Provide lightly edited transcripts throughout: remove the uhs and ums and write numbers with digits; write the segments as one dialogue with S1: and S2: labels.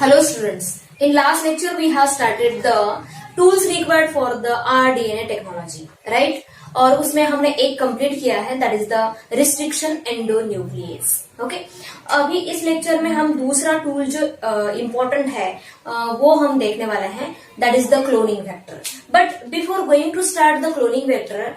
S1: Hello students. In last lecture we have started the tools required for the rDNA technology, right? और उसमें हमने एक complete किया है that is the restriction endonuclease. Okay, अभी इस लेक्चर में हम दूसरा टूल जो इम्पोर्टेंट है वो हम देखने वाले हैं that is the cloning vector. But before going to start the cloning vector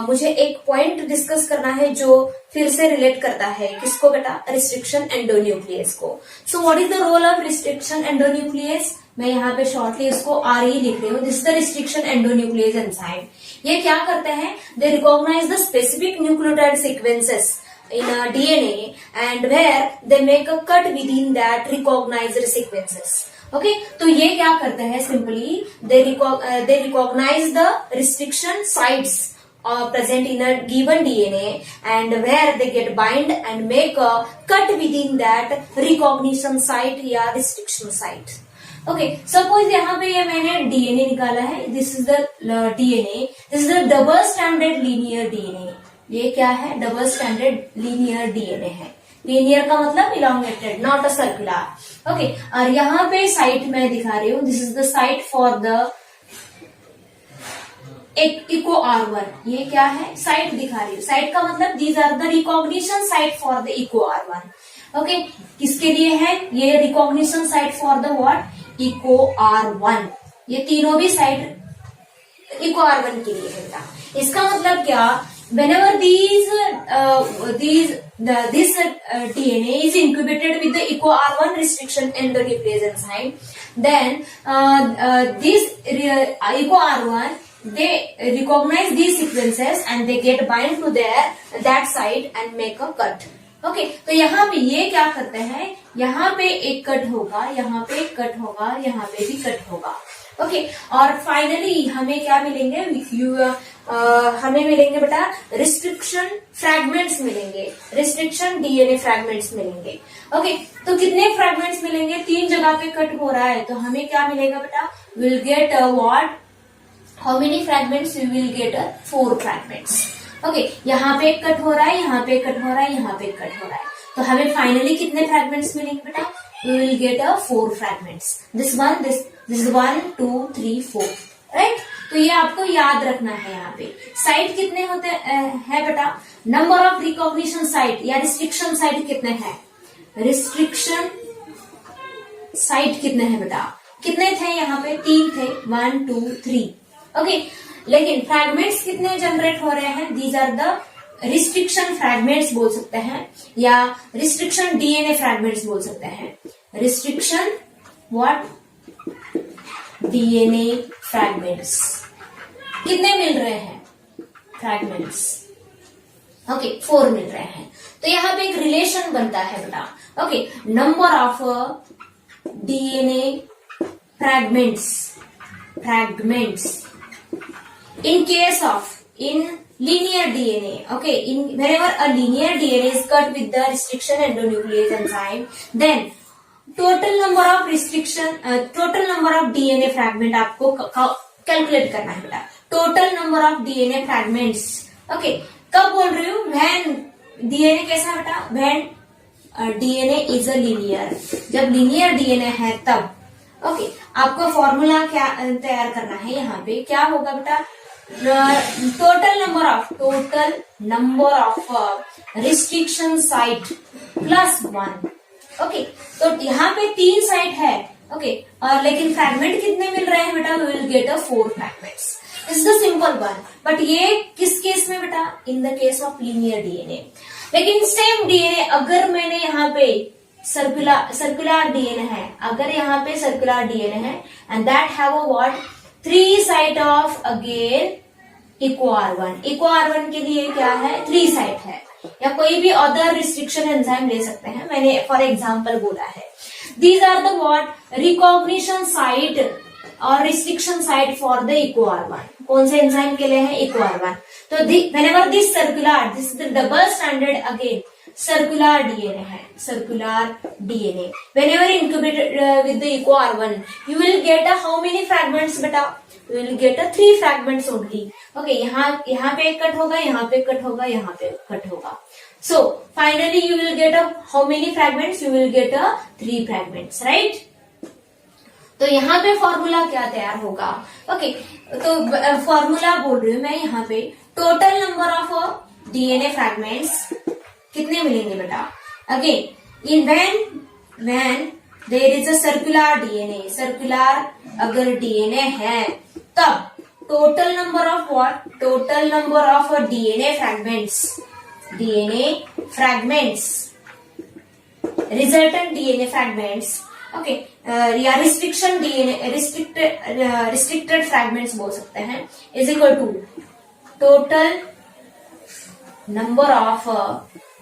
S1: मुझे एक पॉइंट डिस्कस करना है जो फिर से रिलेट करता है किसको बेटा, रिस्ट्रिक्शन एंडोन्यूक्लियस को. So what is the role of restriction endonuclease? मैं यहाँ पे शॉर्टली इसको RE लिख रही हूँ. This is the restriction endonuclease enzyme. ये क्या करते हैं? They recognise the specific nucleotide sequences in a DNA and where they make a cut within that recognized sequences. Okay, तो ये क्या करते हैं? Simply they recognize the restriction sites present in a given DNA and where they get bind and make a cut within that recognition site या restriction site. Okay, suppose यहाँ पे ये मैंने DNA निकाला है. This is the DNA. This is the double stranded linear DNA. ये क्या है? डबल स्टैंडर्ड लीनियर डीएनए है. लीनियर का मतलब elongated, not a circular. Okay, और यहाँ पे साइट मैं दिखा रही हूँ. This is the site for the eco R1. ये क्या है? साइट दिखा रही हूँ. साइट का मतलब these are the recognition site for the eco R1. Okay, किसके लिए है ये recognition site for the what? Eco R1. ये तीनों भी साइट इको R1 के लिए है. इसका मतलब क्या? Whenever this DNA is incubated with the echo R1 restriction endonuclease enzyme, then this echo R1 they recognize these sequences and they get bind to that site and make a cut. Okay, तो यहाँ पे ये क्या करते हैं? यहाँ पे एक कट होगा, यहाँ पे एक कट होगा, यहाँ पे भी कट होगा. ओके, और फाइनली हमें क्या मिलेंगे? हमें मिलेंगे बेटा रिस्ट्रिक्शन फ्रैगमेंट्स मिलेंगे, रिस्ट्रिक्शन डीएनए फ्रैगमेंट्स मिलेंगे. ओके, तो कितने फ्रैगमेंट्स मिलेंगे? 3 जगह पे कट हो रहा है तो हमें क्या मिलेगा बेटा? Will get what? How many fragments? We will get 4 fragments. Okay, यहाँ पे एक कट हो रहा है, यहाँ पे कट हो रहा है, यहाँ पे कट हो रहा है, तो हमें फाइनली कितने फ्रैगमेंट्स मिलेंगे बेटा? We will get 4 fragments. This 1, 2, 3, 4. Right, तो ये आपको याद रखना है. यहाँ पे साइट कितने होते हैं बेटा? नंबर ऑफ रिकॉग्निशन साइट या रिस्ट्रिक्शन साइट कितने हैं? रिस्ट्रिक्शन साइट कितने हैं बेटा? कितने थे यहाँ पे? 3 थे. 1, 2, 3. ओके, लेकिन फ्रैगमेंट्स कितने जनरेट हो रहे हैं? These are the restriction fragments बोल सकते हैं या रिस्ट्रिक्शन डीएनए फ्रैगमेंट्स बोल सकते हैं. Restriction what? DNA fragments. कितने मिल रहे हैं फ्रैगमेंट्स? ओके, 4 मिल रहे हैं. तो यहाँ पे एक रिलेशन बनता है बेटा. Okay, number of DNA fragments in case of linear DNA. Okay, whenever a linear DNA is cut with the restriction endonuclease enzyme, then total number of DNA fragment आपको कैलकुलेट करना है बेटा. Total number of DNA fragments. Okay, कब बोल रही हूँ? When DNA कैसा बेटा? When DNA is a linear. जब लीनियर डीएनए है तब. ओके, आपको फॉर्मूला क्या तैयार करना है? यहाँ पे क्या होगा बेटा? Total number of restriction site plus 1. Okay, तो यहाँ पे 3 साइट है. ओके, और लेकिन फ्रैगमेंट कितने मिल रहे हैं बेटा? We will get 4 fragments. This is the simple one. But ये किस केस में बेटा? In the case of linear DNA. लेकिन सेम डीएनए अगर मैंने यहाँ पे सर्कुलर डीएनए है, अगर यहाँ पे सर्कुलर डीएनए है and that have a what? 3 site of again eco R1. Eco R1 के लिए क्या है? 3 साइट है. या कोई भी अदर रिस्ट्रिक्शन एंजाइम ले सकते हैं. मैंने फॉर एग्जांपल बोला है. These are the what? Recognition site और restriction site for the eco R1. कौन से एंजाइम के लिए है? Eco R1. तो whenever this circular, this is the double standard again circular DNA है. Circular DNA whenever incubated with the echo R1, you will get how many fragments बेटा? You will get 3 fragments only. Okay, यहाँ पे एक cut होगा, यहाँ पे cut होगा, यहाँ पे कट होगा. So finally you will get how many fragments? You will get 3 fragments, right? तो यहाँ पे फॉर्मूला क्या तैयार होगा? ओके, तो फॉर्मूला बोल रही हूँ मैं यहाँ पे, total number of DNA fragments कितने मिलेंगे बेटा? Again in when there is a circular DNA, circular अगर डीएनए है तब total number of what? Total number of DNA fragments, DNA fragments, resultant DNA fragments, okay, या रिस्ट्रिक्शन डीएनए, रिस्ट्रिक्टेड फ्रैगमेंट्स बोल सकते हैं, is equal to total number of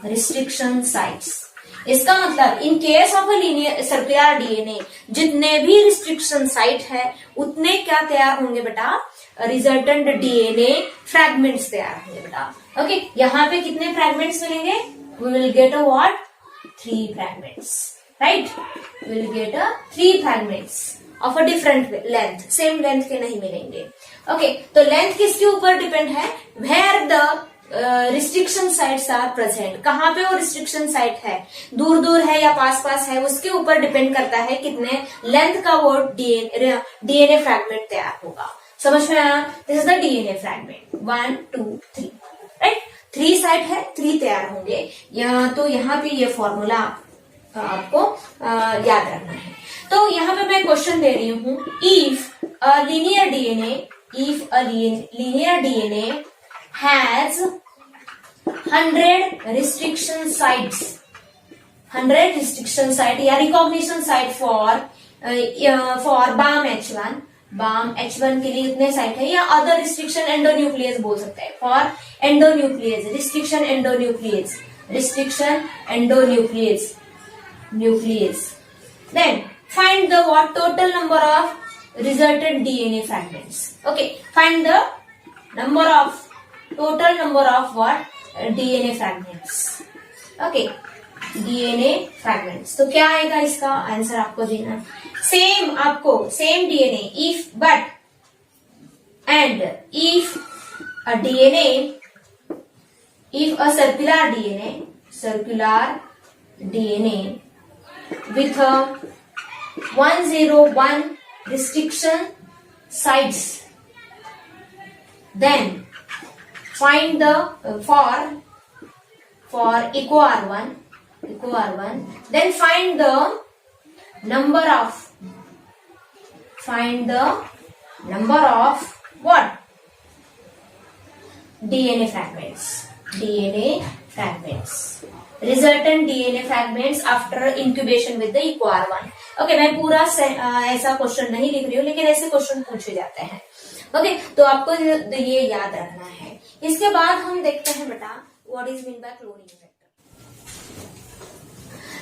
S1: restriction sites. इसका मतलब in case of linear circular DNA जितने भी restriction site है उतने क्या तैयार होंगे बेटा? रिजल्टेंट डीएनए फ्रैगमेंट्स तैयार होंगे बेटा। ओके, यहाँ पे कितने फ्रैगमेंट्स मिलेंगे? We will get a what? 3 fragments, right? We will get a 3 fragments of a different length, same length के नहीं मिलेंगे। Okay, तो length किसके ऊपर डिपेंड है? Where the restriction sites are present, कहाँ पे वो restriction site है, दूर दूर है या पास पास है, उसके ऊपर डिपेंड करता है कितने लेंथ का वो डीएनए फ्रैगमेंट तैयार होगा। समझ में आया? This is the DNA fragment 1 2 3, right? 3 site है, 3 तैयार होंगे। तो यहाँ पे ये फॉर्मूला आपको याद रखना है। तो यहाँ पे मैं क्वेश्चन दे रही हूँ, if a linear DNA has 100 restriction sites, 100 restriction site या recognition site for Bam H1, Bam H1 के लिए इतने साइट है, या अदर रिस्ट्रिक्शन एंडोन्यूक्लियस बोल सकते हैं, for endonuclease, restriction endonuclease, restriction endonuclease, nuclease, then find the what? Total number of resulted DNA fragments. Okay, find the number of, total number of what? DNA fragments. Okay, DNA fragments. तो क्या आएगा इसका answer आपको देना? Same आपको same DNA, if but and if a DNA, if a circular DNA with 101 restriction sites, then find the for EcoR1, then find the number of what? DNA fragments, resultant DNA fragments after incubation with the EcoR1। Okay, मैं पूरा ऐसा question नहीं लिख रही हूँ, लेकिन ऐसे question पूछे जाते हैं। ओके, तो आपको ये याद रखना है। इसके बाद हम देखते हैं बेटा what is mean by cloning vector.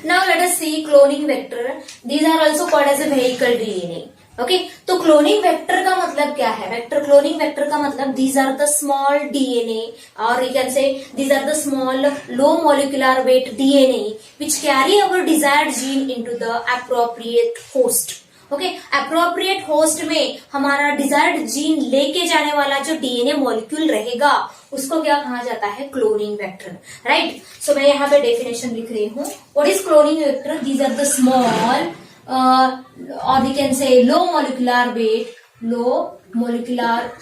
S1: Now let us see cloning vector, these are also called as a vehicle DNA. Okay, तो क्लोनिंग वेक्टर का मतलब क्या है? क्लोनिंग वेक्टर का मतलब these are the small DNA, और you can say these are the small low molecular weight DNA which carry our desired gene into the appropriate host. Okay, appropriate host में हमारा desired gene लेके जाने वाला जो DNA molecule रहेगा उसको क्या कहा जाता है? Cloning vector, right? सो मैं यहाँ पे डेफिनेशन लिख रही हूँ। What is cloning vector? These are the small or we can say low molecular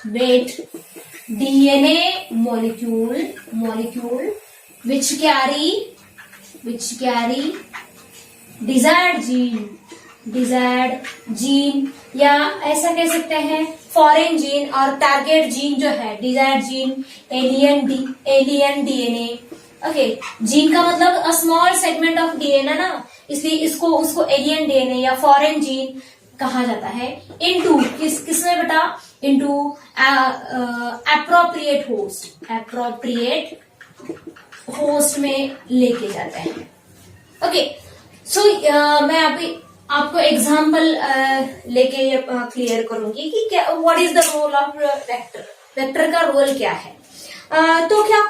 S1: weight DNA molecule which carry desired gene, या ऐसा कह सकते हैं फॉरेन जीन और टारगेट जीन जो है desired gene, alien DNA. Okay, gene का मतलब a small segment of DNA ना, इसलिए उसको एलियन डीएनए या फॉरेन जीन कहा जाता है। इनटू किसमें बेटा? इनटू एप्रोप्रिएट होस्ट में लेके जाते हैं। ओके, सो मैं अभी आपको एग्जाम्पल लेके क्लियर करूंगी कि क्या what is the role of vector का रोल क्या है। तो क्या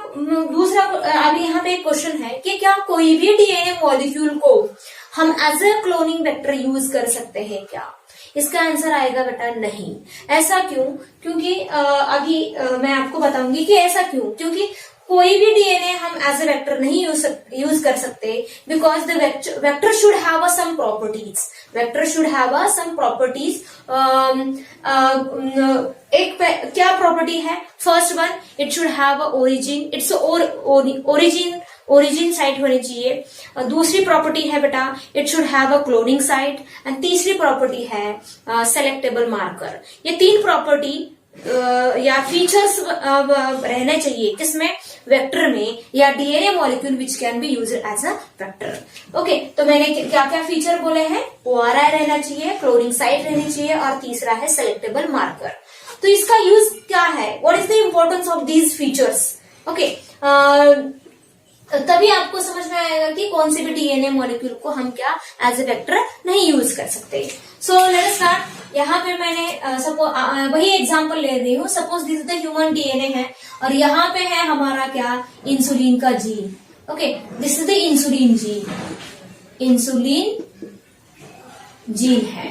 S1: दूसरा अभी यहाँ पे एक क्वेश्चन है कि क्या कोई भी डीएनए मॉलिक्यूल को हम as a cloning vector use कर सकते हैं क्या? इसका आंसर आएगा बेटा नहीं। ऐसा क्यों? क्योंकि अभी मैं आपको बताऊंगी कि ऐसा क्यों। क्योंकि कोई भी डीएनए हम एज ए वेक्टर नहीं यूज कर सकते, because the vector should have some properties. Vector should have some properties. एक क्या प्रॉपर्टी है? First one, it should have origin, it's origin site होनी चाहिए। दूसरी प्रॉपर्टी है बेटा, it should have a cloning site. And तीसरी प्रॉपर्टी है सेलेक्टेबल मार्कर। ये तीन प्रॉपर्टी या फीचर्स रहने चाहिए किसमें? वेक्टर में या DNA molecule which can be used as a vector. Okay, तो मैंने क्या क्या फीचर बोले हैं? ओआरआई रहना चाहिए, क्लोनिंग साइट रहनी चाहिए, और तीसरा है सेलेक्टेबल मार्कर। तो इसका यूज क्या है? What is the importance of these features? Okay, तभी आपको समझ में आएगा कि कौन से भी डीएनए मॉलिक्यूल को हम क्या एज ए वेक्टर नहीं यूज कर सकते। So let us start. यहाँ पे मैंने वही एग्जांपल ले रही हूँ। Suppose this is the human DNA है, और यहाँ पे है हमारा क्या? इंसुलिन का gene. Okay, this is the insulin gene. Insulin gene है,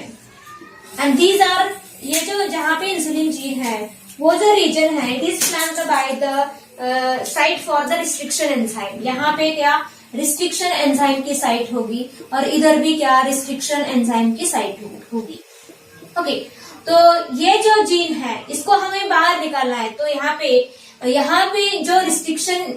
S1: एंड दीज आर, ये जो जहाँ पे इंसुलिन जीन है वो जो रीजन है, it is flanked by the site for the restriction enzyme. यहाँ पे क्या? रिस्ट्रिक्शन एंजाइम की साइट होगी, और इधर भी क्या? रिस्ट्रिक्शन एंजाइम की साइट होगी। ओके, तो ये जो जीन है इसको हमें बाहर निकालना है। तो यहाँ पे जो रिस्ट्रिक्शन,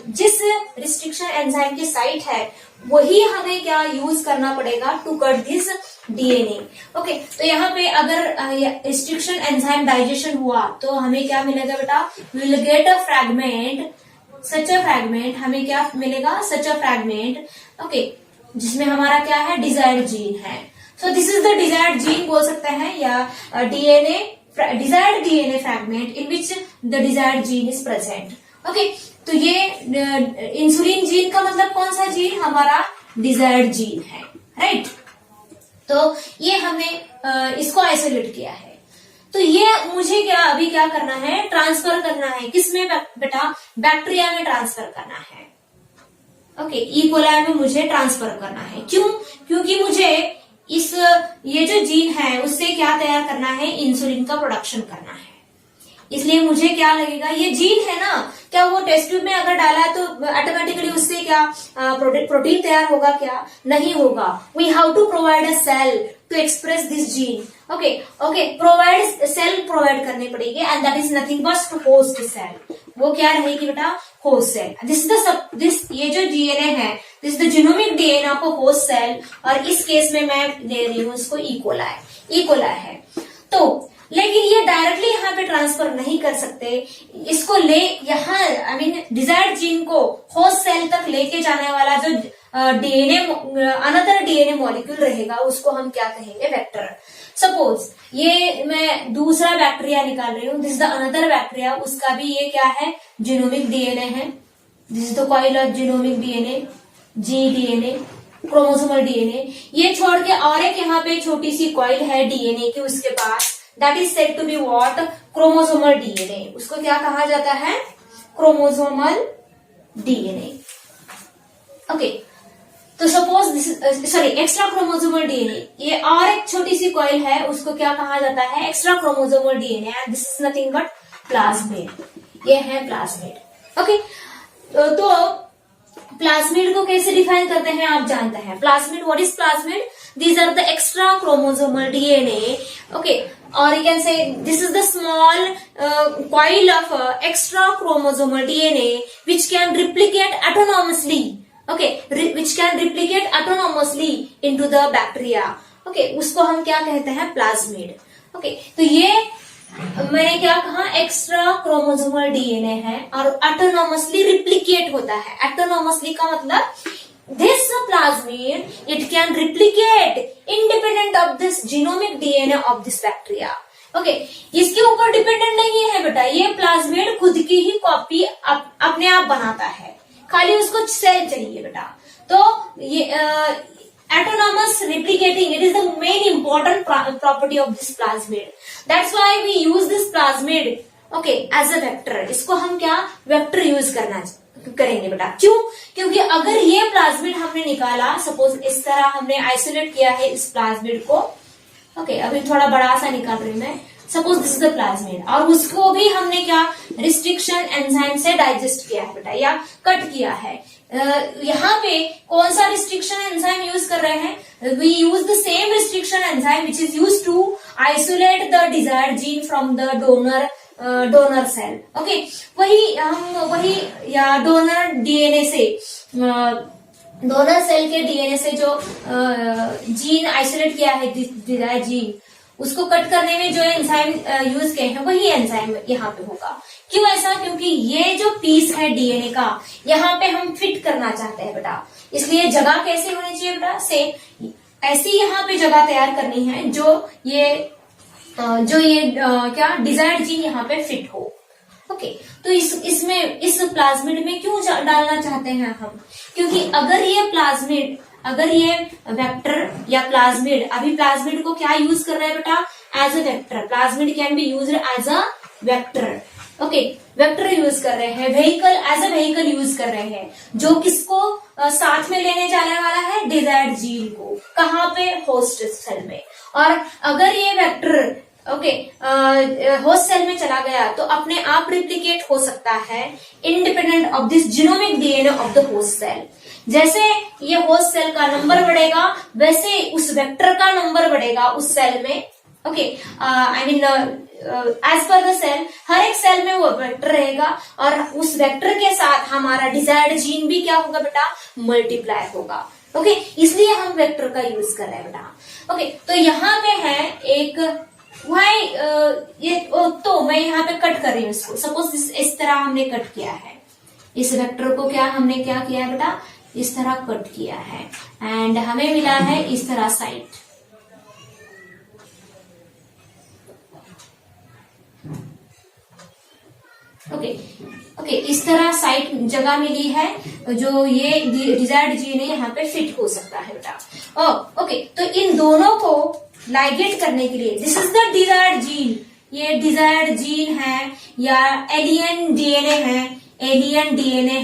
S1: जिस रिस्ट्रिक्शन एंजाइम की साइट है वही हमें क्या यूज करना पड़ेगा to cut this DNA. Okay, तो यहाँ पे अगर रिस्ट्रिक्शन एंजाइम डाइजेशन हुआ तो हमें क्या मिलेगा बेटा? Will get a fragment, such a fragment. हमें क्या मिलेगा? सच अ फ्रैगमेंट। ओके, जिसमें हमारा क्या है? डिजायर्ड जीन है। सो this is the desired gene बोल सकते हैं, या DNA, desired DNA fragment in which the desired gene is present. Okay, तो ये इंसुलिन जीन का मतलब कौन सा जीन? हमारा डिजायर्ड जीन है, राइट? तो ये हमने इसको आइसोलेट किया है। तो ये मुझे अभी क्या करना है? ट्रांसफर करना है। किसमें बेटा? बैक्टीरिया में ट्रांसफर करना है। ओके, ई कोलाई में मुझे ट्रांसफर करना है। क्यों? क्योंकि मुझे ये जो जीन है उससे क्या तैयार करना है? इंसुलिन का प्रोडक्शन करना है। इसलिए मुझे क्या लगेगा? ये जीन है ना, क्या वो टेस्ट ट्यूब में अगर डाला है तो ऑटोमेटिकली उससे क्या प्रोटीन तैयार होगा? क्या नहीं होगा। We have to provide a cell to express this gene. Okay, provide cell provide करनी पड़ेगी, and that is nothing but host cell. वो क्या रहेगी बेटा? Host cell. ये जो डीएनए है, this the genomic DNA of a host cell, और इस केस में मैं ले रही हूँ इसको ई कोलाई है। तो लेकिन ये डायरेक्टली यहाँ पे ट्रांसफर नहीं कर सकते। इसको यहाँ डिजायर्ड जीन को होस्ट सेल तक लेके जाने वाला जो डीएनए, अनदर डीएनए मॉलिक्यूल रहेगा, उसको हम क्या कहेंगे? वेक्टर। सपोज ये मैं दूसरा बैक्टीरिया निकाल रही हूँ, this is the another bacteria, उसका भी ये क्या है? जीनोमिक डीएनए है। This is the coil of genomic DNA, gDNA, chromosomal DNA. ये छोड़ के और एक यहाँ पे छोटी सी कॉइल है डीएनए की उसके पास, that is said to be what? Chromosomal DNA. उसको क्या कहा जाता है? Chromosomal DNA. ओके, तो suppose this extra chromosomal DNA, ये और एक छोटी सी कॉइल है, उसको क्या कहा जाता है? Extra chromosomal DNA, and this is nothing but plasmid. ये है प्लाज्मिड। ओके, तो प्लाज्मिड को कैसे डिफाइन करते हैं आप जानते हैं? Plasmid, what is plasmid? These are the extra chromosomal DNA. Okay, or you can say this is the small coil of extra chromosomal DNA which can replicate autonomously. Okay, which can replicate autonomously into the bacteria. Okay, उसको हम क्या कहते हैं? Plasmid. Okay, तो ये मैंने क्या कहा? एक्स्ट्रा क्रोमोसोमल डीएनए है और ऑटोनोमसली रिप्लिकेट होता है। ऑटोनोमसली का मतलब this plasmid, it can replicate independent of this genomic DNA of this bacteria. Okay, इसके ऊपर डिपेंडेंट नहीं है बेटा, ये प्लाज्मिड खुद की ही कॉपी अपने आप बनाता है, खाली उसको सेल चाहिए बेटा। तो ये autonomous replicating, it is the main important property of this plasmid. That's why we use this plasmid, okay, as a vector. इसको हम क्या? वेक्टर यूज करेंगे बेटा। क्यों? क्योंकि अगर ये प्लाज्मिड हमने निकाला, सपोज इस तरह हमने आइसोलेट किया है इस प्लाज्मिड को। ओके, अभी थोड़ा बड़ा सा निकाल रही हूं मैं। Suppose this is the plasmid, और उसको भी हमने क्या रिस्ट्रिक्शन एंजाइम से डाइजेस्ट किया है बेटा, या कट किया है। यहाँ पे कौन सा रिस्ट्रिक्शन एंजाइम यूज कर रहे हैं? We use the same restriction enzyme which is use to isolate the desired gene from the donor cell. Okay, वही या डोनर डीएनए से, डोनर सेल के डीएनए से जो जीन आइसोलेट किया है डिजायर्ड जीन, उसको कट करने में जो एंजाइम यूज किए हैं वही एंजाइम यहाँ पे होगा। क्यों ऐसा? क्योंकि ये जो पीस है डीएनए का, यहाँ पे हम फिट करना चाहते हैं बेटा, इसलिए जगह कैसे होनी चाहिए बेटा? सेम ऐसी यहाँ पे जगह तैयार करनी है जो ये क्या डिजायर्ड जीन यहाँ पे फिट हो। ओके, तो इसमें इस प्लाज्मिड में क्यों डालना चाहते हैं हम? क्योंकि अगर ये वेक्टर या प्लाज्मिड, अभी प्लाज्मिड को क्या यूज कर रहे हैं बेटा? As a vector. Plasmid can be used as a vector. Okay, vector use कर रहे हैं, vehicle as a vehicle use कर रहे हैं, जो किसको साथ में लेने जाने वाला है? डिजायर्ड जीन को। कहाँ पे? होस्ट सेल में। और अगर ये वेक्टर होस्ट सेल में चला गया तो अपने आप रिप्लिकेट हो सकता है independent of this genomic DNA of the host cell. जैसे ये होस्ट सेल का नंबर बढ़ेगा, वैसे उस वेक्टर का नंबर बढ़ेगा उस सेल में। Okay, I mean as per the cell, हर एक सेल में वो वेक्टर रहेगा, और उस वेक्टर के साथ हमारा डिजायर्ड जीन भी क्या होगा बेटा? मल्टीप्लाई होगा। ओके, इसलिए हम वेक्टर का यूज कर रहे हैं बेटा। ओके, तो यहाँ पे है एक तो मैं यहाँ पे कट कर रही हूँ इसको। सपोज इस तरह हमने कट किया है, इस वेक्टर को हमने क्या किया है बेटा? इस तरह कट किया है, एंड हमें मिला है इस तरह साइट। ओके, इस तरह साइट जगह मिली है जो ये डिजायर्ड जीन है यहाँ पे फिट हो सकता है बेटा। ओके, तो इन दोनों को लाइगेट करने के लिए, this is the desired gene, ये डिजायर्ड जीन है या एलियन डीएनए है, alien DNA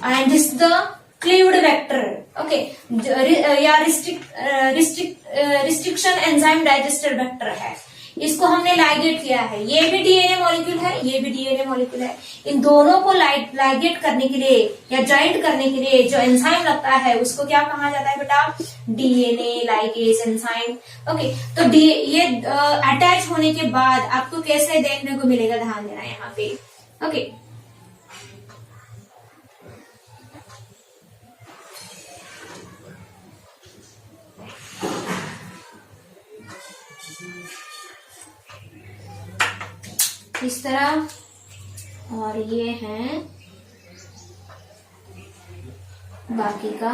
S1: and this the cleaved vector. Okay, या रिस्ट्रिक्शन एंजाइम डाइजेस्टर वेक्टर है, इसको हमने लाइगेट किया है। ये भी डीएनए मॉलिक्यूल है, ये भी डीएनए मॉलिक्यूल है। इन दोनों को लाइगेट करने के लिए या ज्वाइंट करने के लिए जो एंजाइम लगता है उसको क्या कहा जाता है बेटा? DNA ligase enzyme. ओके, तो ये अटैच होने के बाद आपको कैसे देखने को मिलेगा? ध्यान देना यहाँ पे। ओके, इस तरह, और ये है बाकी का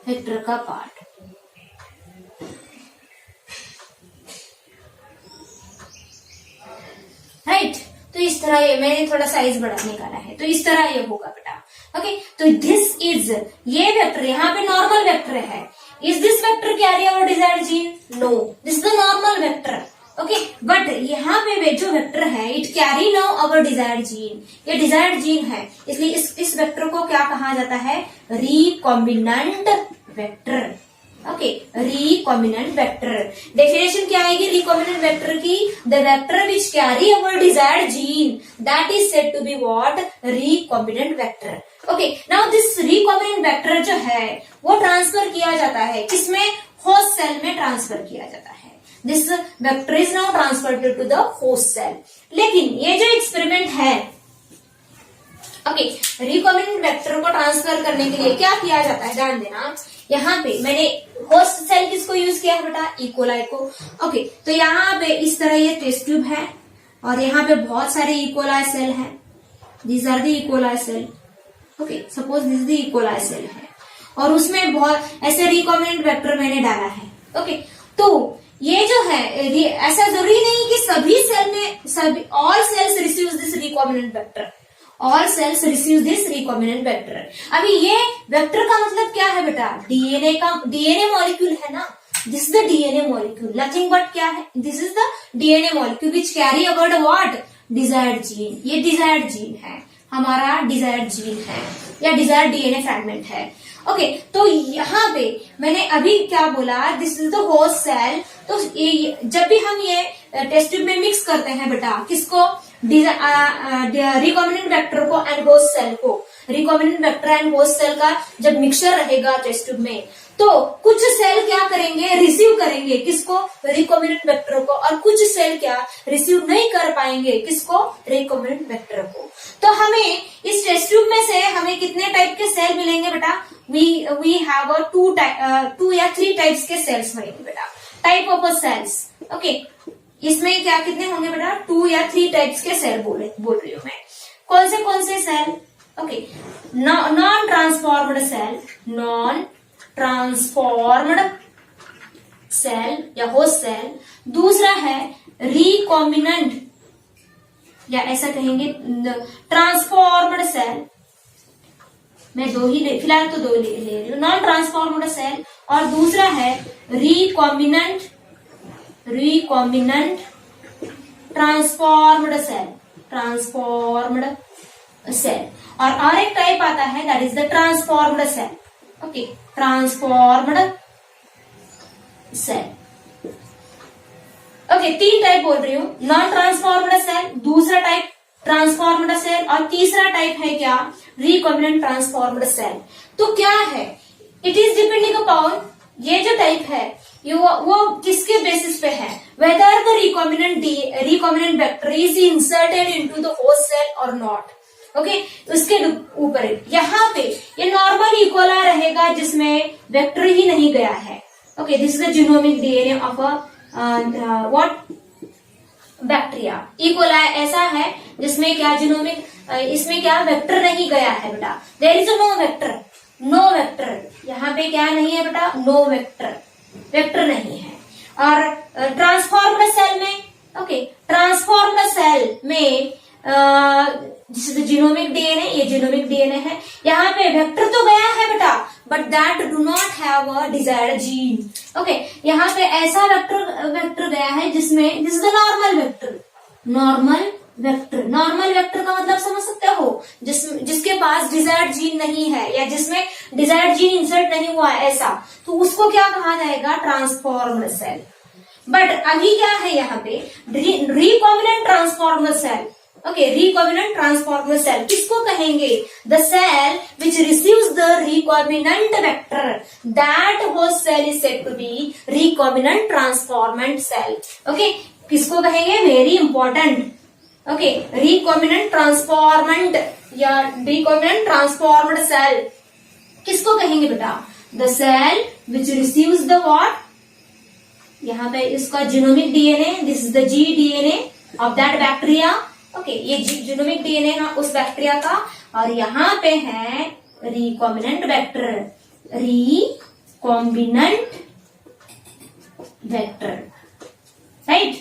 S1: वेक्टर का पार्ट। राइट, तो इस तरह ये मैंने थोड़ा साइज बड़ा निकाला है, तो इस तरह ये होगा बेटा। ओके, तो दिस इज, ये वेक्टर यहाँ पे नॉर्मल वेक्टर है। Is this vector carry our desired gene? No, this is the normal vector. Okay, but यहाँ पे जो वेक्टर है it carry now our desired gene, ये डिजायर्ड जीन है, इसलिए इस वेक्टर को क्या कहा जाता है? Recombinant vector. Okay, recombinant vector. Definition क्या आएगी रिकॉम्बिनेंट वेक्टर की? The vector which carry our desired gene that is said to be what? Recombinant vector. Okay, now this recombinant vector जो है वो ट्रांसफर किया जाता है किसमें? होस्ट सेल में ट्रांसफर किया जाता है। This vector is now transferred to the host cell. लेकिन ये जो एक्सपेरिमेंट है, ओके, रिकॉम्बिनेंट वेक्टर को ट्रांसफर करने के लिए क्या किया जाता है? ध्यान देना, यहाँ पे मैंने होस्ट सेल किसको यूज किया है बेटा? इकोलाई को। ओके, तो यहाँ पे इस तरह ये टेस्ट ट्यूब है, और यहाँ पे बहुत सारे इकोलाई सेल हैं। These are the E coli cell. Okay, suppose this the E coli cell है, और उसमें बहुत ऐसे रिकॉम्बिनेंट वेक्टर मैंने डाला है। ओके, तो ये जो है, ऐसा जरूरी नहीं कि सभी सेल में all cells receive this recombinant vector, all cells receive this recombinant vector. अभी ये वेक्टर का मतलब क्या है बेटा? डीएनए मॉलिक्यूल है ना, this is the DNA molecule, nothing but क्या है? This is the DNA molecule which carry about what? Desired gene. ये डिजायर्ड जीन है, हमारा डिजायर्ड जीन है या डिजायर्ड डीएनए फ्रैगमेंट है। ओके, तो यहाँ पे मैंने अभी क्या बोला, this is the host cell. तो जब भी हम ये टेस्ट ट्यूब में मिक्स करते हैं बेटा, किसको, रिकॉम्बिनेंट वेक्टर को एंड होस्ट सेल को, recombinant vector and host cell का जब मिक्सचर रहेगा टेस्ट ट्यूब में, तो कुछ सेल क्या करेंगे, रिसीव करेंगे किसको, रिकॉम्बिनेंट वेक्टर को, और कुछ सेल क्या रिसीव नहीं कर पाएंगे, किसको, रिकॉम्बिनेंट वेक्टर को। तो हमें इस टेस्ट ट्यूब में से हमें कितने टाइप के सेल मिलेंगे बेटा, वी हैव 2 या 3 टाइप्स के सेल्स मिलेंगे बेटा, टाइप ऑफ सेल्स। ओके, इसमें क्या कितने होंगे बेटा, 2 या 3 टाइप्स के सेल बोल रही हूँ मैं। कौन से cell, okay, non transformed cell, non transformed cell या होस्ट सेल। दूसरा है रिकॉम्बिनेंट, या ऐसा कहेंगे ट्रांसफॉर्म्ड सेल। मैं फिलहाल तो 2 ले रही हूँ, नॉन ट्रांसफॉर्म्ड सेल, और दूसरा है रिकॉम्बिनेंट ट्रांसफॉर्म्ड सेल, और एक टाइप आता है that is the transformed cell. Okay, transformed cell. Okay, 3 type बोल रही हूँ, नॉन ट्रांसफॉर्म्ड सेल, दूसरा टाइप ट्रांसफॉर्म्ड सेल, और तीसरा टाइप है क्या, रिकॉम्बिनेंट ट्रांसफॉर्म्ड सेल। तो क्या है, इट इज डिपेंडिंग अपॉन, ये जो टाइप है वो किसके बेसिस पे है, whether the recombinant vector is inserted into the host cell or not. Okay, उसके ऊपर यहाँ पे ये नॉर्मल इकोला रहेगा जिसमें वेक्टर ही नहीं गया है। Okay, this is the genomic DNA of a what, bacteria. E coli ऐसा है जिसमें क्या जीनोमिक, इसमें क्या वेक्टर नहीं गया है बेटा, देयर इज नो वेक्टर, यहाँ पे क्या नहीं है बेटा, नो वेक्टर नहीं है। और ट्रांसफॉर्म्ड सेल में, ओके, ट्रांसफॉर्म्ड सेल में जीनोमिक डीएनए, ये जीनोमिक डीएनए है, यहाँ पे वेक्टर तो गया है बेटा, but that do not have a desired gene. Okay, यहाँ पे ऐसा वेक्टर गया है जिसमें, this is the normal vector का मतलब समझ सकते हो, जिसके पास डिजायर्ड जीन नहीं है, या जिसमें डिजायर्ड जीन इंसर्ट नहीं हुआ है, ऐसा, तो उसको क्या कहा जाएगा, ट्रांसफॉर्म्ड सेल। बट अभी क्या है यहाँ पे, recombinant transformed cell. Okay, recombinant transformed cell किसको कहेंगे, the cell which receives the recombinant vector, that host cell is said to be recombinant transformant cell. Okay, किसको कहेंगे, very important. Okay, recombinant transformant या रिकॉम्बिनेंट ट्रांसफॉर्म्ड सेल किसको कहेंगे बेटा, the cell which receives the what, यहाँ पे इसका genomic DNA, this is the G DNA of that bacteria. Okay, ये जीनोमिक डीएनए है उस बैक्टीरिया का, और यहाँ पे है रिकॉम्बिनेंट वेक्टर, राइट,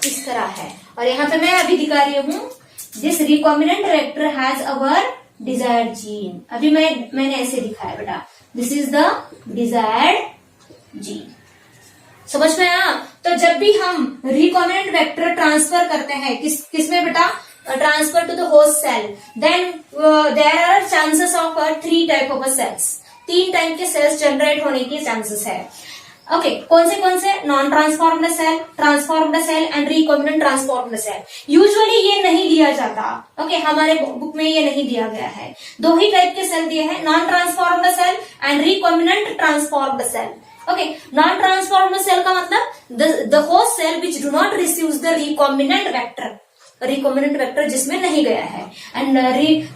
S1: इस तरह है। और यहाँ पे मैं अभी दिखा रही हूँ, this recombinant vector has our desired gene. अभी मैंने ऐसे दिखाया बेटा, this is the desired gene. समझ में आया। तो जब भी हम रिकॉम्बिनेंट वेक्टर ट्रांसफर करते हैं किसमें बेटा, transfer to the host cell, then there are chances of 3 type of cells, 3 type के सेल्स जनरेट होने के चांसेस है। ओके, कौन से, non transformed cell, transformed cell and recombinant transformed cell. Usually ये नहीं दिया जाता, ओके, हमारे बुक में ये नहीं दिया गया है। 2 ही टाइप के सेल दिए हैं, non transformed cell and recombinant transformed cell. Okay, non transformed cell का मतलब the host cell which do not receives the recombinant vector जिसमें नहीं गया है। एंड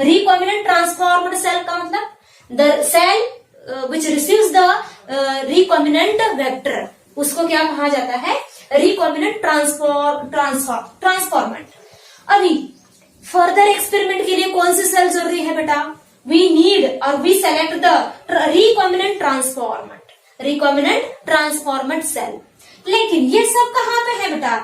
S1: रिकॉम्बिनेंट ट्रांसफॉर्म्ड सेल का मतलब the cell which receives the recombinant vector, उसको क्या कहा जाता है, रिकॉम्बिनेंट ट्रांसफॉर्मेंट। अभी फर्दर एक्सपेरिमेंट के लिए कौन सी सेल जरूरी है बेटा, we need or we select the recombinant transformant cell. लेकिन ये सब कहाँ पे है बेटा,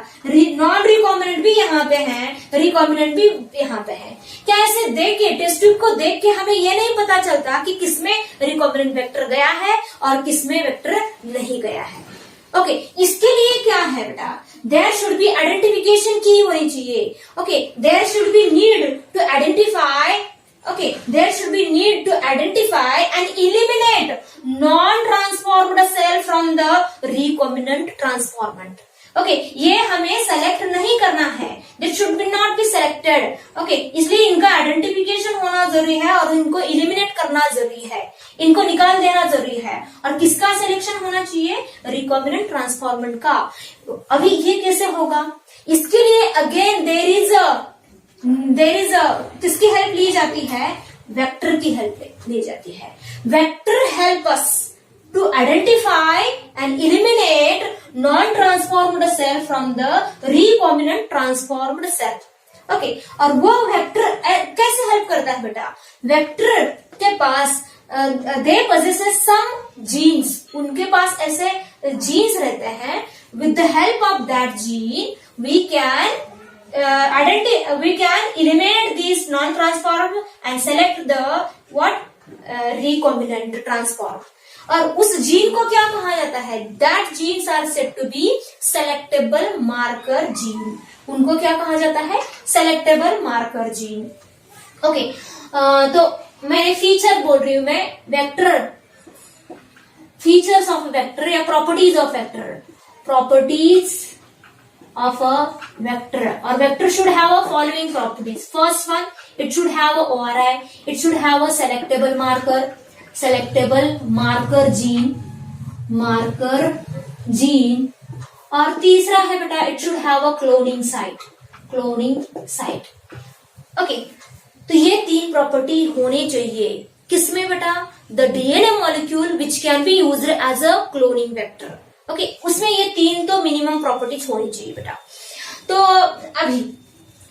S1: नॉन रिकॉम्बिनेंट भी यहाँ पे है, रिकॉम्बिनेंट भी यहाँ पे है। क्या ऐसे देख के टेस्ट ट्यूब को देख के हमें ये नहीं पता चलता कि किसमें रिकॉम्बिनेंट वेक्टर गया है और किसमें वेक्टर नहीं गया है। ओके, इसके लिए क्या है बेटा, देयर शुड बी आइडेंटिफिकेशन की होनी चाहिए। Okay, there should be need to identify Okay, there should be need to identify and eliminate non-transformed cell from the recombinant transformant. Okay, ये हमें सेलेक्ट नहीं करना है, this should be not be selected. Okay, इसलिए इनका identification होना जरूरी है और इनको इलिमिनेट करना जरूरी है, इनको निकाल देना जरूरी है. और किसका सिलेक्शन होना चाहिए? रिकॉम्बिनेंट ट्रांसफॉर्मेंट का. अभी ये कैसे होगा? इसके लिए अगेन देयर इज किसकी हेल्प ली जाती है? वेक्टर की हेल्प ली जाती है. Vector help us to identify and eliminate non-transformed cell from the recombinant transformed cell. Okay, और वो वेक्टर कैसे हेल्प करता है बेटा? वेक्टर के पास they possess some genes, उनके पास ऐसे जीन्स रहते हैं. With the help of that gene we can eliminate these non-transformed and select the recombinant transform. और उस जीन को क्या कहा जाता है? That genes are said to be selectable marker gene. उनको क्या कहा जाता है? Selectable marker gene. ओके, तो मैं फीचर बोल रही हूं, मैं वेक्टर, फीचर्स ऑफ वेक्टर या properties of vector. Properties of a vector. और vector should have a following properties. First one, it should have a ORI, it should have a selectable marker, selectable marker gene. और तीसरा है बेटा, it should have a cloning site. Okay, तो ये 3 property होनी चाहिए. किसमें बेटा? The DNA molecule which can be used as a cloning vector. Okay, उसमें ये 3 तो मिनिमम प्रॉपर्टीज होनी चाहिए बेटा. तो अभी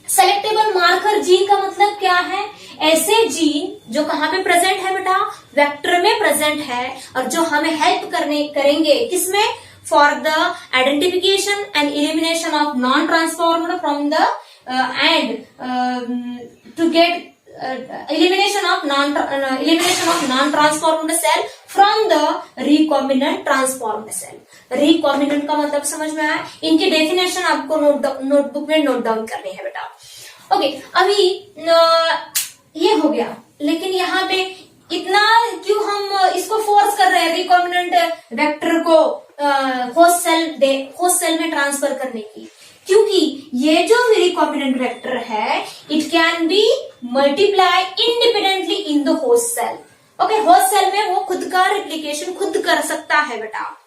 S1: सेलेक्टेबल मार्कर जीन का मतलब क्या है? ऐसे जीन जो कहाँ पे प्रेजेंट है बेटा? वेक्टर में प्रेजेंट है, और जो हमें हेल्प करेंगे किसमें? For the identification and elimination of non transformed from the and to get elimination of non transformed cell from the recombinant transformed cell. recombinant का मतलब समझ में आया? इनकी डेफिनेशन आपको नोटबुक में नोट डाउन करनी है बेटा. ओके, अभी ये हो गया, लेकिन यहाँ पे इतना क्यों हम इसको फोर्स कर रहे हैं रिकॉम्बिनेंट वेक्टर को होस्ट सेल में ट्रांसफर करने की? क्योंकि ये जो रिकॉम्बिनेंट वेक्टर है, it can be multiply independently in the host cell. Okay, host cell में वो खुद का रेप्लिकेशन खुद कर सकता है बेटा.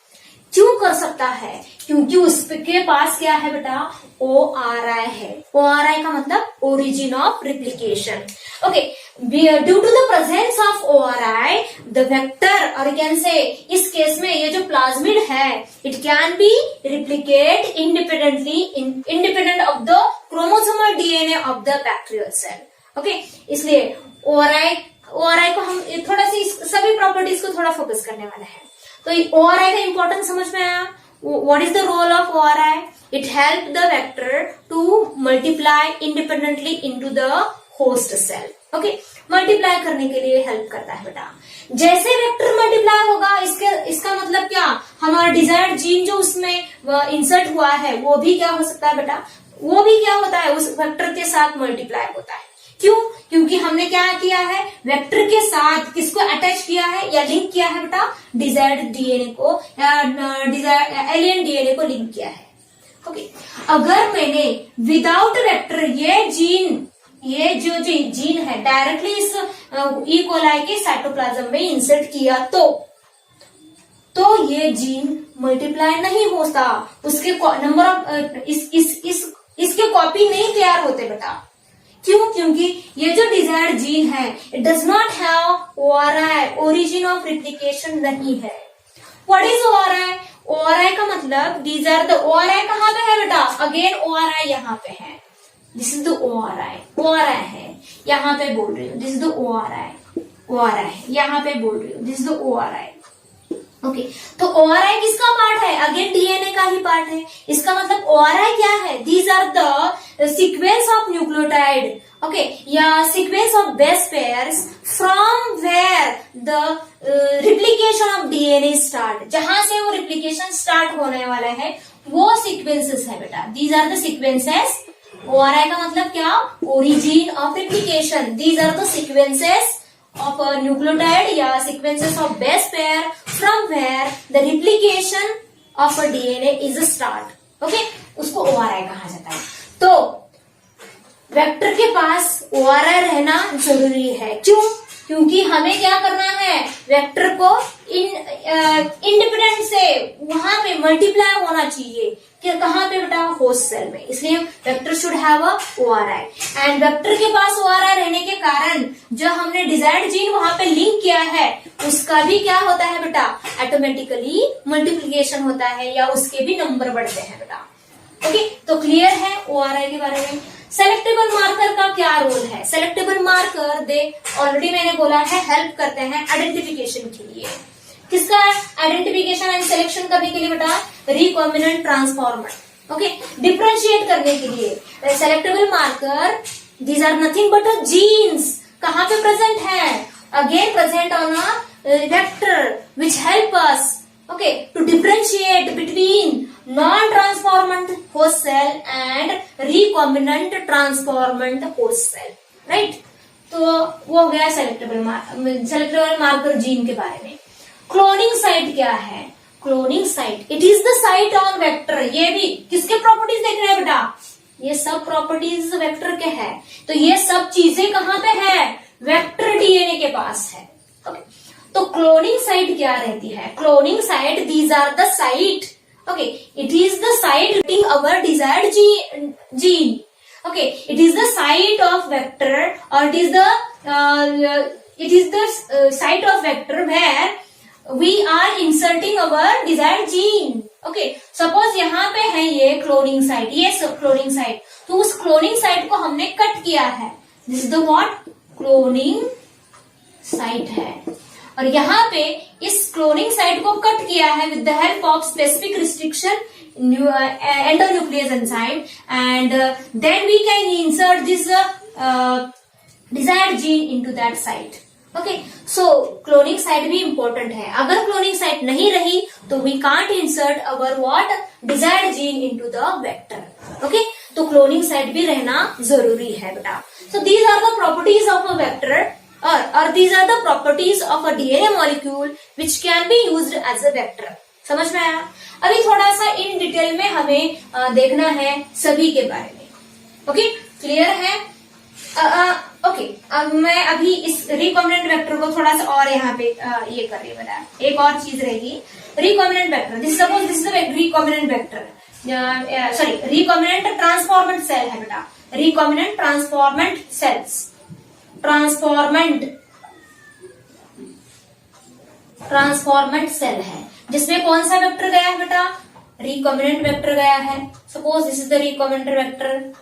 S1: क्यों कर सकता है? क्योंकि उसके पास क्या है बेटा? ORI है. ORI का मतलब origin of replication. Okay, due to the presence of ORI the vector, or can say इस केस में ये जो प्लाज्मिड है, it can be replicate independent of the chromosomal DNA of the bacterial cell. Okay, इसलिए ORI को हम थोड़ा सी सभी प्रॉपर्टीज को थोड़ा फोकस करने वाले हैं. तो ORI का इंपॉर्टेंस समझ में आया? What is the role of ORI? It helps the vector to multiply independently into the host cell. Okay, multiply करने के लिए हेल्प करता है बेटा. जैसे वेक्टर मल्टीप्लाई होगा, इसका मतलब क्या? हमारा डिजायर्ड जीन जो उसमें इंसर्ट हुआ है, वो भी क्या हो सकता है बेटा? वो भी क्या होता है? उस वेक्टर के साथ मल्टीप्लाई होता है. क्यों? क्योंकि हमने क्या किया है? वेक्टर के साथ किसको अटैच किया है या लिंक किया है बेटा? डिजायर्ड डीएनए को या एलियन डीएनए को लिंक किया है. ओके, अगर मैंने विदाउट वेक्टर ये जो जीन है डायरेक्टली इस ई कोलाई के साइटोप्लाज्म में इंसर्ट किया, तो ये जीन मल्टीप्लाई नहीं होता. उसके नंबर ऑफ इसके कॉपी नहीं तैयार होते बेटा. क्यों? क्योंकि ये जो डिजायर्ड जीन है, it does not have ORI, origin of replication नहीं है. What is ORI? ORI का मतलब दीज आर द ORI कहाँ पे है बेटा? अगेन ORI यहाँ पे है. दिस इज द ORI है, यहाँ पे बोल रही हूँ. दिस इज द ORI है, यहाँ पे बोल रही हूँ. This is the ORI. Okay, तो ORI किसका पार्ट है? अगेन डीएनए का ही पार्ट है. इसका मतलब ORI क्या है? These are the sequence of nucleotide, okay, या sequence of base pairs from where the replication of DNA start. जहां से वो रिप्लिकेशन स्टार्ट होने वाला है, वो सीक्वेंसेस है बेटा. These are the sequences ORI का मतलब क्या? Origin of replication. These are the sequences of a nucleotide या sequences of base pair from where the replication of a DNA is start. Okay, उसको ORI कहा जाता है. तो वेक्टर के पास ORI रहना जरूरी है. क्यों? क्योंकि हमें क्या करना है, वेक्टर को इंडिपेंडेंट से वहां पे मल्टीप्लाई होना चाहिए कि कहां पे बेटा, होस्ट सेल में. इसलिए vector should have a ORI. And vector के पास ORI रहने के कारण जो हमने डिजायर्ड जीन वहां पे लिंक किया है उसका भी क्या होता है बेटा, ऑटोमेटिकली मल्टीप्लीकेशन होता है या उसके भी नंबर बढ़ते हैं बेटा. ओके, तो क्लियर है ORI के बारे में. सेलेक्टेबल मार्कर का क्या रोल है? सेलेक्टेबल मार्कर दे ऑलरेडी मैंने बोला है हेल्प करते हैं आइडेंटिफिकेशन के लिए. किसका आइडेंटिफिकेशन एंड सिलेक्शन करने के लिए बेटा? Recombinant transformer. ओके, डिफरेंशिएट करने के लिए selectable marker these are nothing but genes. कहाँ पे प्रेजेंट है? Again present on a vector which help us okay to differentiate between non-transformant host cell and recombinant transformant host cell. right? तो वो हो गया सेलेक्टेबल मार्कर जीन के बारे में. क्लोनिंग साइट क्या है? Cloning site it is the site on vector. ये भी किसके प्रॉपर्टीज देख रहे हैं बेटा? ये सब प्रॉपर्टीज वेक्टर के हैं. तो ये सब चीजें कहाँ पे है? वेक्टर डीएनए के पास है. okay. तो क्लोनिंग साइट क्या रहती है? Cloning site these are the site. Okay, it is the site getting our desired gene. Okay, it is the site of vector और it is the site of vector where we are inserting our desired gene. Okay, suppose यहाँ पे है ये cloning site, ये cloning site. तो उस क्लोनिंग साइट को हमने कट किया है. This is the what? Cloning site है. और यहाँ पे इस क्लोनिंग साइट को कट किया है with the help of specific restriction endonuclease enzyme and then we can insert this desired gene into that site. Okay, so cloning site भी इंपॉर्टेंट है. अगर क्लोनिंग साइट नहीं रही तो we can't insert our what desired gene into the vector. Okay, तो cloning site भी रहना जरूरी है बेटा. So these are the properties of a vector or these are the properties of a DNA molecule which can be used as a vector. समझ में आया? अभी थोड़ा सा इन डिटेल में हमें देखना है सभी के बारे में. ओके, क्लियर है? ओके, अब मैं अभी इस रिकॉम्बिनेंट वेक्टर को थोड़ा सा और यहाँ पे ये कर रही हूँ बेटा. एक और चीज रहेगी. Recombinant vector, this suppose this is the recombinant vector, sorry recombinant transformant cell है बेटा. Recombinant transformant cells, transformant cell है जिसमें कौन सा वेक्टर गया है बेटा? रिकॉम्बिनेंट वेक्टर गया है. Suppose this is the recombinant vector.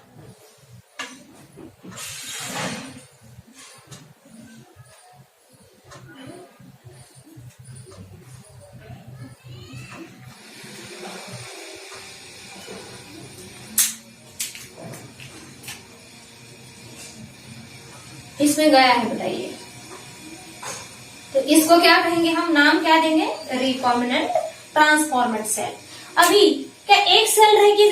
S1: इसमें गया है बेटा ये. तो इसको क्या कहेंगे हम? नाम क्या देंगे? Recombinant transformant cell. अभी क्या एक सेल रह के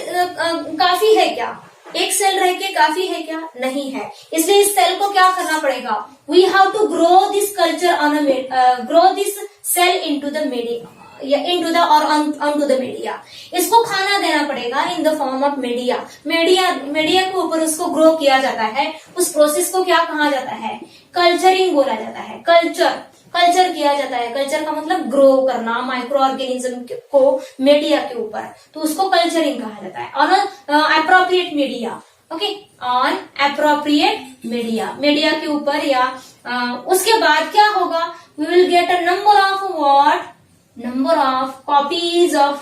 S1: काफी है क्या? एक सेल रह के काफी है क्या? नहीं है. इसलिए इस सेल को क्या करना पड़ेगा? We have to grow this culture on grow this cell into the media या into the or on to the media. इसको खाना देना पड़ेगा in the form of media. Media के ऊपर उसको ग्रो किया जाता है. उस प्रोसेस को क्या कहा जाता है? कल्चरिंग बोला जाता है. कल्चर किया जाता है. कल्चर का मतलब ग्रो करना माइक्रो ऑर्गेनिज्म को मीडिया के ऊपर. तो उसको कल्चरिंग कहा जाता है. On appropriate media. Okay, on appropriate media के ऊपर या उसके बाद क्या होगा? We will get a number of copies of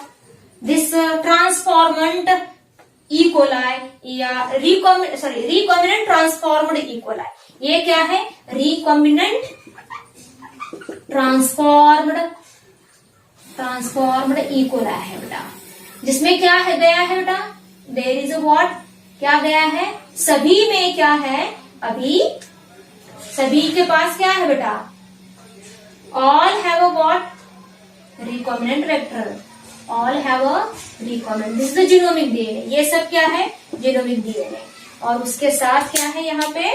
S1: this transformant E. coli या recombinant transformed E. coli. ये क्या है? recombinant transformed E. coli है बेटा. जिसमें क्या है गया है बेटा? there is a what? क्या गया है? सभी में क्या है? अभी सभी के पास क्या है बेटा? all have a what? recombinant vector. all have a recombinant. this is the genomic DNA. ये सब क्या है? genomic DNA. और उसके साथ क्या है यहाँ पे,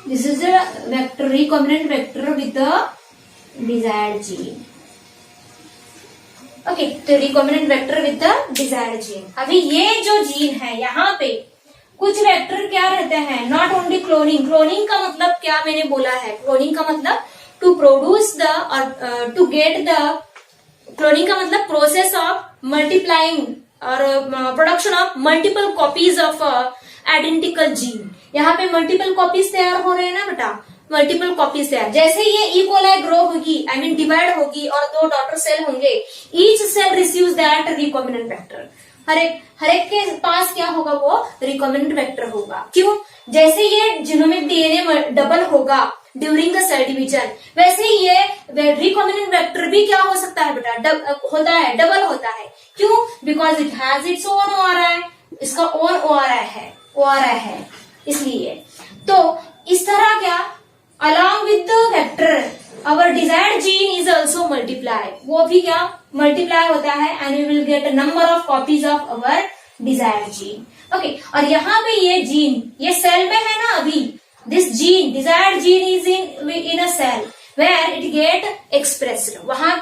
S1: this is the vector, recombinant vector with the desired gene. Okay, तो recombinant vector with the desired gene. अभी ये जो जीन है यहाँ पे कुछ वेक्टर क्या रहते हैं, नॉट ओनली क्लोनिंग। क्लोनिंग का मतलब क्या मैंने बोला है, क्लोनिंग का मतलब टू प्रोड्यूस द और टू गेट द, क्लोनिंग का मतलब प्रोसेस ऑफ मल्टीप्लाइंग और production of multiple copies of identical gene. यहाँ पे मल्टीपल कॉपीज तैयार हो रहे हैं ना बेटा, मल्टीपल कॉपीज तैयार। जैसे ये इकोलाई ग्रो होगी, आई मीन डिवाइड होगी और 2 डॉटर सेल होंगे, each cell receives that recombinant vector. हर एक के पास क्या होगा, वो रिकॉम्बिनेंट वेक्टर होगा। क्यों? जैसे ये जीनोमिक डीएनए डबल होगा ड्यूरिंग द सेल डिवीजन, वैसे ही ये रिकॉम्बिनेंट वेक्टर भी क्या हो सकता है बेटा, होता है, डबल होता है। क्यों? Because it has its own ORI, इसका ओन ओआरआई है इसलिए। तो इस तरह क्या, along with the vector our desired gene is also multiply, वो भी क्या मल्टीप्लाई होता है and we will get a number of copies of our desired gene। Okay, और यहाँ पे ये जीन ये सेल में है ना अभी, this gene desired gene is in a cell where it get expressed, वहां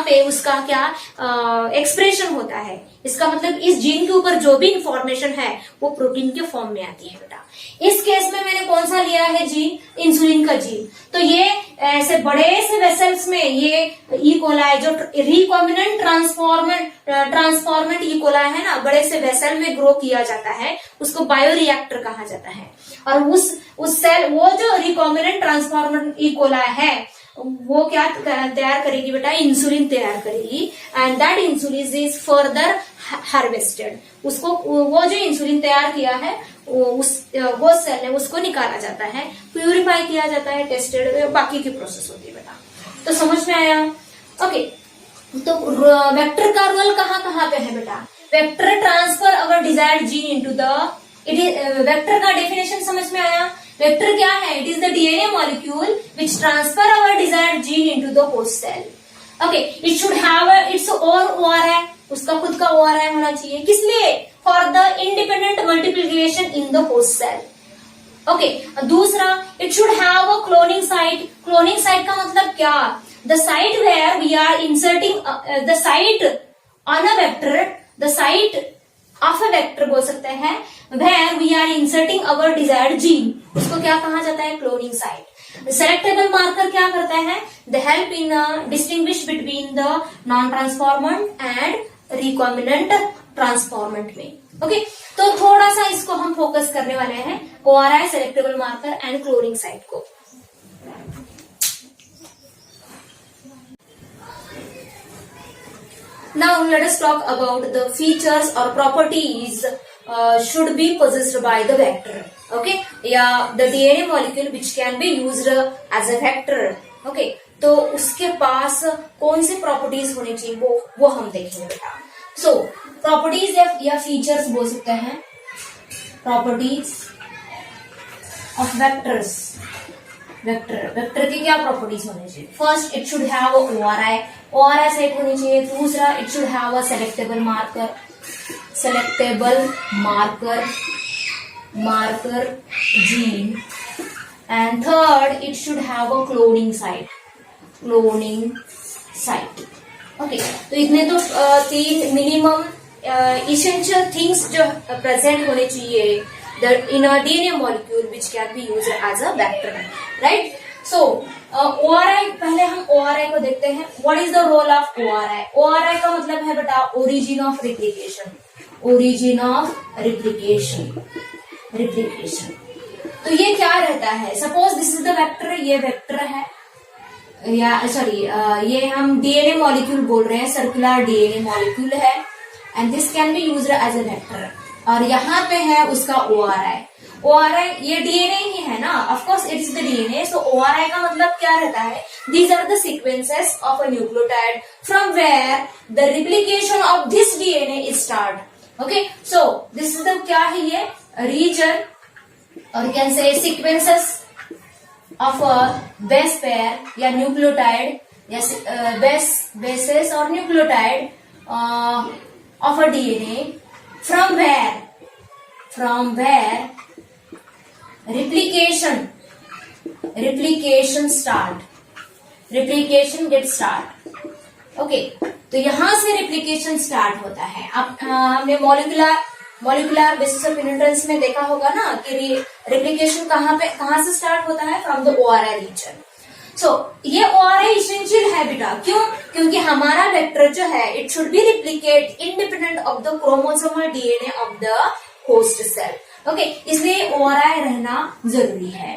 S1: पे उसका क्या एक्सप्रेशन होता है। इसका मतलब इस जीन के ऊपर जो भी इंफॉर्मेशन है वो प्रोटीन के फॉर्म में आती है बेटा। इस केस में मैंने कौन सा लिया है जीन, इंसुलिन का जीन। तो ये ऐसे बड़े से वेसल्स में ये इकोलाई जो रिकॉम्बिनेंट ट्रांसफॉर्मेंट इकोलाई है ना, बड़े से वेसल में ग्रो किया जाता है, उसको बायोरिएक्टर कहा जाता है। और उस सेल, वो जो रिकॉम्बिनेंट ट्रांसफॉर्मेंट इकोलाई है वो क्या तैयार करेगी बेटा, इंसुलिन तैयार करेगी and that insulin is further harvested. उसको वो जो इंसुलिन तैयार किया है वो सेल है उसको निकाला जाता है, प्यूरिफाई किया जाता है, टेस्टेड, बाकी की प्रोसेस होती है बेटा। तो समझ में आया? ओके, तो वेक्टर का रोल कहाँ पे है बेटा, vector transfer our desired gene into the, it is vector का डेफिनेशन समझ में आया? वेक्टर क्या है, it is the DNA molecule which transfer our desired gene into the host cell. Okay, it should have its own ORI, उसका खुद का ORI होना चाहिए। किस लिए? For the independent multiplication in the host cell. Okay, दूसरा, it should have a cloning site. Cloning site का मतलब क्या, the site where we are inserting the site on a vector, the site of a vector बोल सकते हैं, where we are inserting our desired gene, उसको क्या कहा जाता है, क्लोनिंग साइट। सेलेक्टेबल मार्कर क्या करता है, the help in distinguish between the non transformant and recombinant transformant में। ओके, तो थोड़ा सा इसको हम फोकस करने वाले हैं, ORI, selectable marker and cloning साइट को। Now let us talk about the features or properties should be possessed by the vector. Okay, yeah, the DNA molecule which can be used as a vector. Okay, तो उसके पास कौन सी properties होनी चाहिए वो हम देखेंगे बेटा। सो प्रॉपर्टीज या फीचर्स बोल सकते हैं, प्रॉपर्टीज ऑफ वेक्टर्स। वेक्टर की क्या प्रॉपर्टीज होनी चाहिए? First, it should have ORI site होनी चाहिए। दूसरा, it should have a selectable marker gene. And third, it should have a cloning site. Okay, तो इतने तो 3 मिनिमम इसेंशियल थिंग्स जो प्रेजेंट होने चाहिए in a DNA molecule which can be used as a vector, right? So ORI, पहले हम ORI को देखते हैं। What is the role of ORI? ORI का मतलब है बेटा origin of replication। तो ये क्या रहता है, suppose this is the vector, ये वेक्टर है, या सॉरी ये हम डीएनए मॉलिक्यूल बोल रहे हैं, सर्कुलर डीएनए मॉलिक्यूल है and this can be used as a vector. और यहाँ पे है उसका ओआरआई, ये डीएनए ही है ना, of course it is the DNA. So ORI का मतलब क्या रहता है, these are the sequences of a nucleotide from where the replication of this DNA is start. Okay, so this is the क्या है, ये region or can say sequences of base pair या nucleotide या bases or nucleotide of a DNA from where replication get start. Okay, तो यहां से replication start होता है. अब हमने मॉलिक्यूलर बेसिस ऑफ इनहेरिटेंस में देखा होगा ना कि रेप्लिकेशन कहां से स्टार्ट होता है, फ्रॉम द ORI रीजन. सो ये ORI इसेंशियल है बेटा. क्यों? क्योंकि हमारा वेक्टर जो है it should be replicate independent of the chromosomal DNA of the host cell. Okay, इसलिए ORI रहना जरूरी है.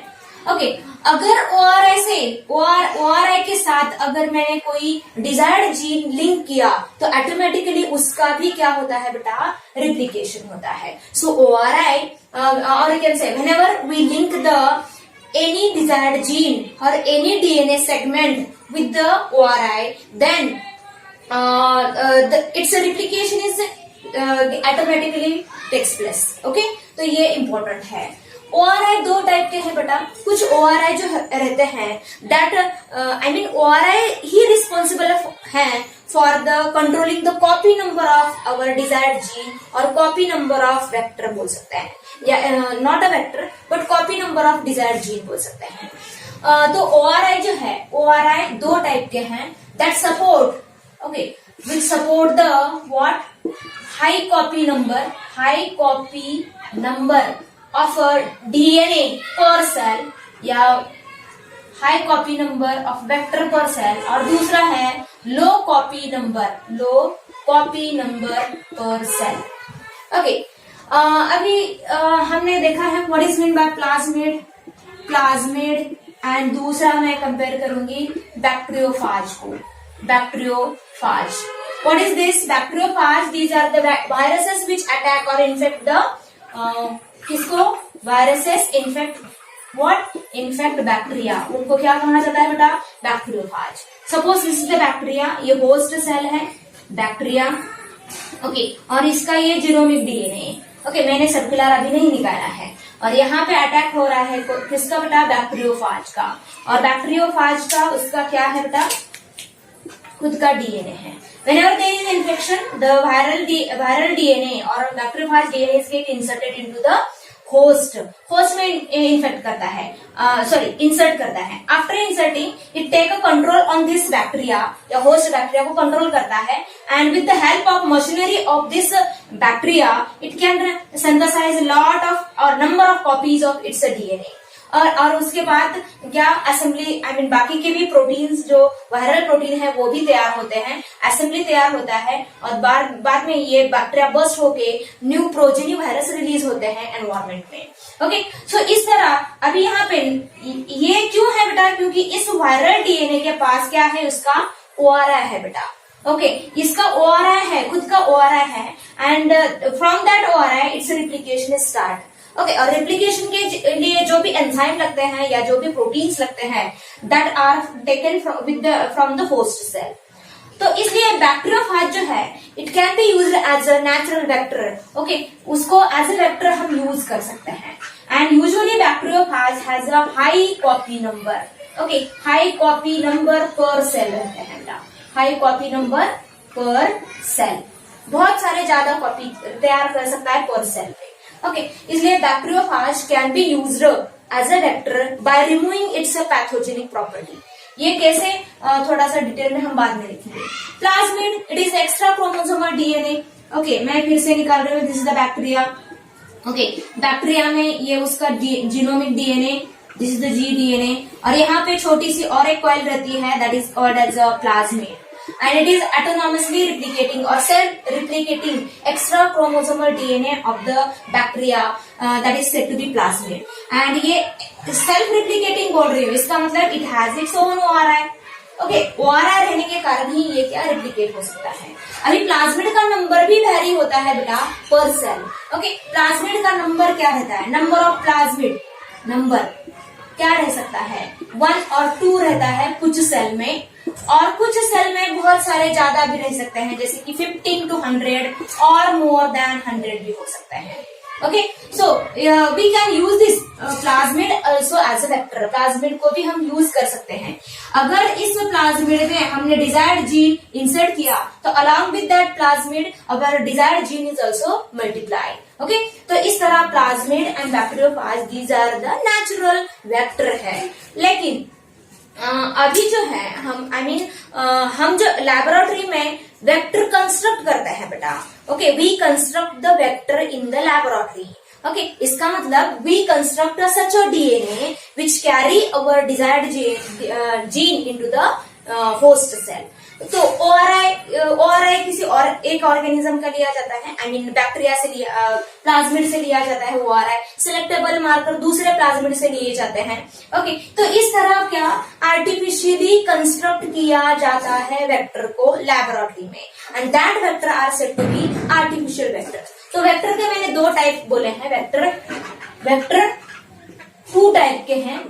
S1: ओके, अगर ORI के साथ अगर मैंने कोई डिजायर्ड जीन लिंक किया तो ऑटोमेटिकली उसका भी क्या होता है बेटा, रिप्लिकेशन होता है. So ORI or you can say whenever we link the any desired gene or any DNA segment with the ORI, then its replication is automatically takes place. Okay, तो ये important है. ORI दो type के हैं बेटा. कुछ ORI जो रहते हैं that ORI ही responsible है for the controlling the copy number of our desired gene और copy number of vector बोल सकते हैं, या not a vector but copy number of desired gene बोल सकते हैं. तो ORI जो है, ORI दो टाइप के हैं that support which support the what high copy number of a DNA per cell या high copy number of vector per cell, और दूसरा है low copy number per cell. Okay, अभी हमने देखा है what is mean by plasmid and दूसरा मैं कंपेयर करूंगी बैक्टीरियोफाज को. Bacteriophage, what is this? Bacteriophage, these are the viruses which attack or infect the किसको? Viruses infect bacteria. उनको क्या कहा जाता है बेटा? Bacteriophage. Suppose this is the bacteria, ये होस्ट सेल है बैक्टीरिया. ओके, और इसका ये जीनोमिक DNA. ओके, मैंने सर्कुलर अभी नहीं निकाला है. और यहाँ पे अटैक हो रहा है किसका बेटा? बैक्टीरियोफाज का. और बैक्टीरियोफाज का उसका क्या है बेटा? खुद का DNA है. Whenever there is infection, the viral DNA or bacteriophage DNA is get inserted into the host में इंफेक्ट करता है, इंसर्ट करता है. After inserting it take a control on this bacteria या होस्ट बैक्टीरिया को कंट्रोल करता है, and with the help of machinery of this bacteria it can synthesize lot of और number of copies of its DNA. और उसके बाद क्या assembly बाकी के भी प्रोटीन्स जो वायरल प्रोटीन है वो भी तैयार होते हैं, असेंबली तैयार होता है, और बाद में ये बैक्टीरिया बर्स्ट होके न्यू प्रोजेनी वायरस रिलीज होते हैं एनवायरमेंट में. ओके, सो इस तरह अभी यहाँ पे ये क्यों है बेटा? क्योंकि इस वायरल DNA के पास क्या है? उसका ORI है बेटा. ओके, इसका ORI है, खुद का ORI है, and from that ORI it's replication start. Okay, और रेप्लिकेशन के लिए जो भी एंजाइम लगते हैं या जो भी प्रोटीन्स लगते हैं that are taken from the host cell. तो इसलिए बैक्टीरियोफाज जो है it can be used as a natural vector. Okay, उसको एज अ वेक्टर हम यूज कर सकते हैं. And usually bacteriophage has a high copy number. Okay, high copy number per cell रहते हैं. High copy number per cell, बहुत सारे ज्यादा कॉपी तैयार कर सकता है पर सेल. ओके, इसलिए bacteriophage can be used as a vector by removing its pathogenic property. ये कैसे थोड़ा सा डिटेल में हम बाद में देखेंगे. Plasmid, it is extra chromosomal DNA. Okay, मैं फिर से निकाल रही हूँ. This is the bacteria. Okay, bacteria में ये उसका genomic DNA, this is the GDNA, और यहाँ पे छोटी सी और एक कॉइल रहती है that is called as a plasmid. And it is autonomously replicating or self-replicating extra chromosomal DNA of the bacteria that is said to be plasmid. And ये self-replicating बोल रही हूँ, इसका मतलब it has its own ORI. Okay, ORI रहने के कारण ही ये क्या replicate हो सकता है. अभी प्लाज्मिड का नंबर भी वेरी होता है बेटा पर सेल. ओके, प्लाज्मिड का नंबर क्या रहता है? नंबर ऑफ प्लाज्मिड नंबर क्या रह सकता है? 1 और 2 रहता है कुछ सेल में, और कुछ सेल में बहुत सारे ज्यादा भी रह सकते हैं, जैसे कि 15 to 100 और मोर देन 100 भी हो सकते हैं. Okay, so we can use this plasmid also as a vector. Plasmid को भी हम यूज कर सकते हैं। अगर इस प्लाज्मिड में हमने डिजायर्ड जीन इंसर्ट किया तो along with that plasmid our desired gene is also multiplied. Okay, तो इस तरह plasmid and bacteriophage these are the natural vector है। लेकिन अभी जो है हम जो लेबोरेटरी में वेक्टर कंस्ट्रक्ट करते हैं बेटा, okay, we construct the vector in the laboratory. Okay, इसका मतलब we construct such a DNA which carry our desired gene into the host cell. तो ओआरआई किसी और एक ऑर्गेनिज्म का लिया जाता है, बैक्टीरिया से लिया, प्लाज्मिड से लिया जाता है ओआरआई। सिलेक्टेबल मार्कर दूसरे प्लाज्मिड से लिए जाते हैं। ओके, तो इस तरह क्या आर्टिफिशियली कंस्ट्रक्ट किया जाता है वेक्टर को लेबोरेटरी में, and that vector are said to be artificial vector. तो वेक्टर के मैंने दो टाइप बोले हैं। वेक्टर टू टाइप के हैं,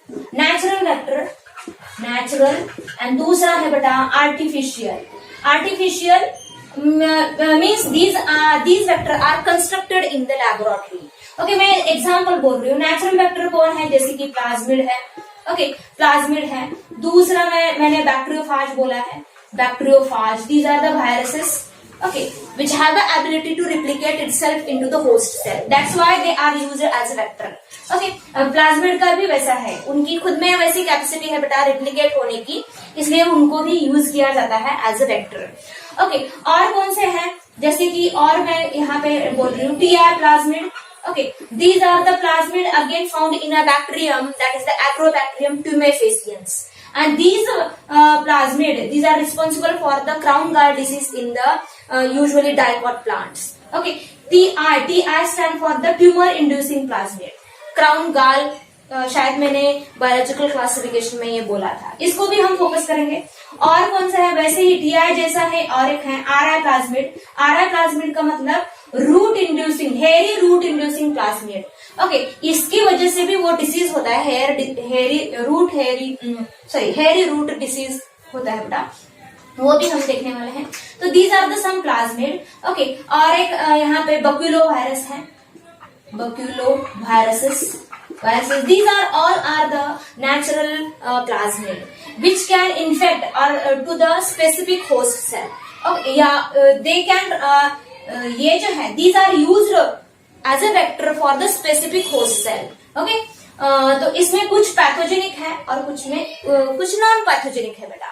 S1: नेचुरल वेक्टर, नेचुरल, एंड दूसरा है बेटा artificial. Artificial means these vector are constructed in the laboratory. Okay, मैं एग्जांपल बोल रही हूँ। नेचुरल वेक्टर कौन है? जैसे कि प्लाज्मिड है। ओके, प्लाज्मिड है। दूसरा मैंने बैक्टीरियोफाज बोला है। Bacteriophage, these are the viruses, okay, which have the ability to replicate itself into the host cell. That's why they are used as a vector. Okay, plasmid का भी वैसा है, उनकी खुद में वैसी कैपेसिटी है बेटा रिप्लिकेट होने की, इसलिए उनको भी यूज किया जाता है एज अ वेक्टर। ओके, और कौन से हैं? जैसे कि और मैं यहाँ पे बोल रही हूँ T R plasmid. Okay, these are the plasmid again found in a bacterium, that is the Agrobacterium tumefaciens. And these plasmid, these are responsible for the crown gall disease in the usually dicot plants. Okay, TI stand for the tumor inducing plasmid. Crown gall शायद मैंने biological classification में ये बोला था, इसको भी हम focus करेंगे। और कौन सा है? वैसे ही टीआई जैसा है और एक है आरआई प्लाज्मिड। आरआई प्लाज्मिड का मतलब root inducing, hairy root inducing plasmid. Okay, इसकी वजह से भी वो डिसीज होता है, हेयरी रूट डिसीज होता है बेटा, वो भी हम देखने वाले हैं। तो these are the some plasmid. Okay, और एक यहाँ पे बक्यूलो वायरस है, baculoviruses. These are all are the natural plasmid which can infect or to the specific host cell. Okay, yeah, they can ये जो है these are used as a vector for the specific host cell. Okay, तो इसमें कुछ pathogenic है और कुछ non pathogenic है बेटा।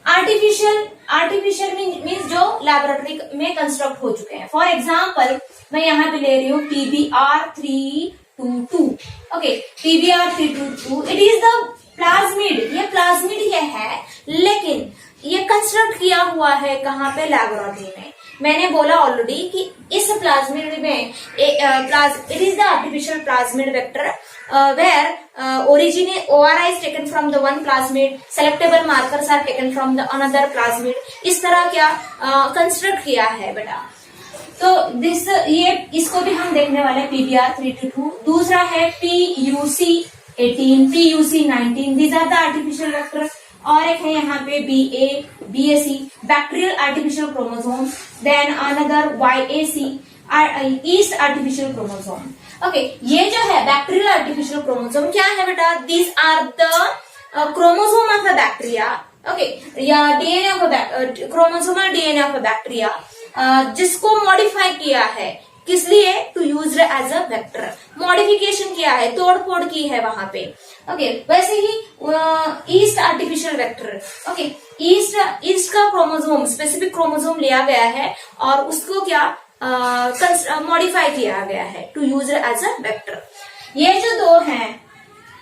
S1: आर्टिफिशियल मीन्स जो लेबोरेटरी में कंस्ट्रक्ट हो चुके हैं। फॉर एग्जाम्पल मैं यहाँ पे ले रही हूँ PBr322। Okay, PBr322 it is the plasmid. ये प्लाज्मिड ये है, लेकिन ये कंस्ट्रक्ट किया हुआ है कहाँ पे? लेबोरेटरी में। मैंने बोला ऑलरेडी कि इस प्लाज्मिड में it is the artificial plasmid vector where ORI is taken from the one plasmid, selectable markers are taken from the another plasmid। इस तरह क्या कंस्ट्रक्ट किया है बेटा। तो इसको भी हम देखने वाले हैं PBr322। दूसरा है PUC18, PUC19, these are the artificial vector। और एक है यहाँ पे BAC, bacterial artificial chromosome, then another YAC, yeast artificial chromosome. Okay, ये जो है बैक्टीरियल आर्टिफिशियल क्रोमोसोम क्या है बेटा? These are the chromosome of the bacteria. Okay, या DNA of chromosomal DNA of bacteria जिसको मॉडिफाई किया है, किस लिए? To use as a vector. Modification किया है, तोड़ फोड़ की है वहां पे। ओके, वैसे ही yeast artificial vector. Okay, yeast का क्रोमोसोम, स्पेसिफिक क्रोमोसोम लिया गया है और उसको क्या मॉडिफाई किया गया है to use as a vector. ये जो दो हैं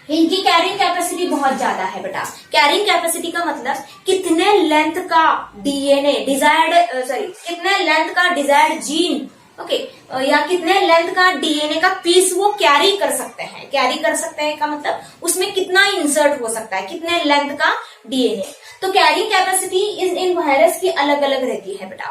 S1: इनकी कैरिंग कैपेसिटी बहुत ज्यादा है बेटा। कैरिंग कैपेसिटी का मतलब कितने लेंथ का डीएनए कितने लेंथ का डिजायर्ड जीन, ओके, या कितने लेंथ का डीएनए का पीस वो कैरी कर सकते हैं। कैरी कर सकते हैं का मतलब उसमें कितना इंसर्ट हो सकता है, कितने लेंथ का डीएनए। तो कैरिंग कैपेसिटी इन वायरस की अलग अलग रहती है बेटा।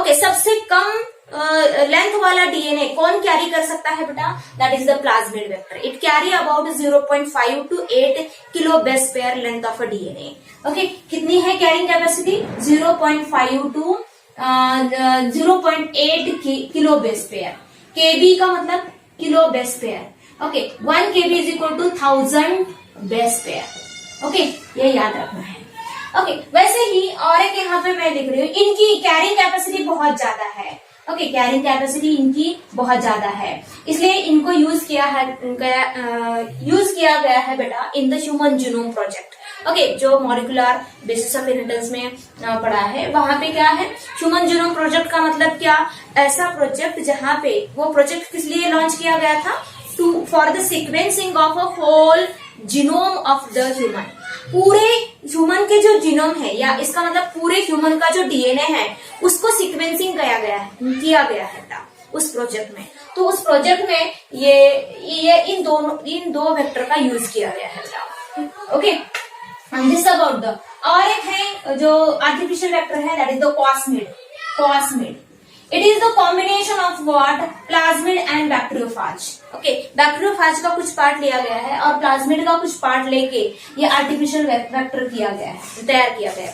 S1: ओके, सबसे कम लेंथ वाला डीएनए कौन कैरी कर सकता है बेटा? That is the plasmid vector. It carry about 0.5 to 8 kilo base pair length of a DNA. Okay, कितनी है carrying capacity? 0.5 to 0.8 kilo base pair. KB का मतलब kilo base pair. Okay, 1 kb is equal to 1000 base pair. Okay, ये याद रखना है। Okay, वैसे ही और एक यहाँ पे मैं लिख रही हूँ, इनकी कैरिंग कैपेसिटी बहुत ज्यादा है। ओके, कैरिंग कैपेसिटी इनकी बहुत ज्यादा है, इसलिए इनको यूज किया गया है बेटा in the human genome project. Okay, जो मॉलिक्यूलर बेसिस ऑफ इनहेरिटेंस में पढ़ा है, वहां पे क्या है, ह्यूमन जीनोम प्रोजेक्ट का मतलब क्या, ऐसा प्रोजेक्ट जहां पे, वो प्रोजेक्ट किस लिए लॉन्च किया गया था, for the sequencing of a whole genome of the human. पूरे ह्यूमन के जो जीनोम है, या इसका मतलब पूरे ह्यूमन का जो डीएनए है, उसको सीक्वेंसिंग किया गया है उस प्रोजेक्ट में। तो उस प्रोजेक्ट में ये इन दो वेक्टर का यूज किया गया है। ओके, दिस अबाउट द, और एक है जो आर्टिफिशियल वेक्टर है, that is the plasmid. It is the combination of what, plasmid and bacteriophage. Okay, bacteriophage का कुछ पार्ट लिया गया है और प्लाज्मिड का कुछ पार्ट लेके ये आर्टिफिशियल वेक्टर तैयार किया गया है,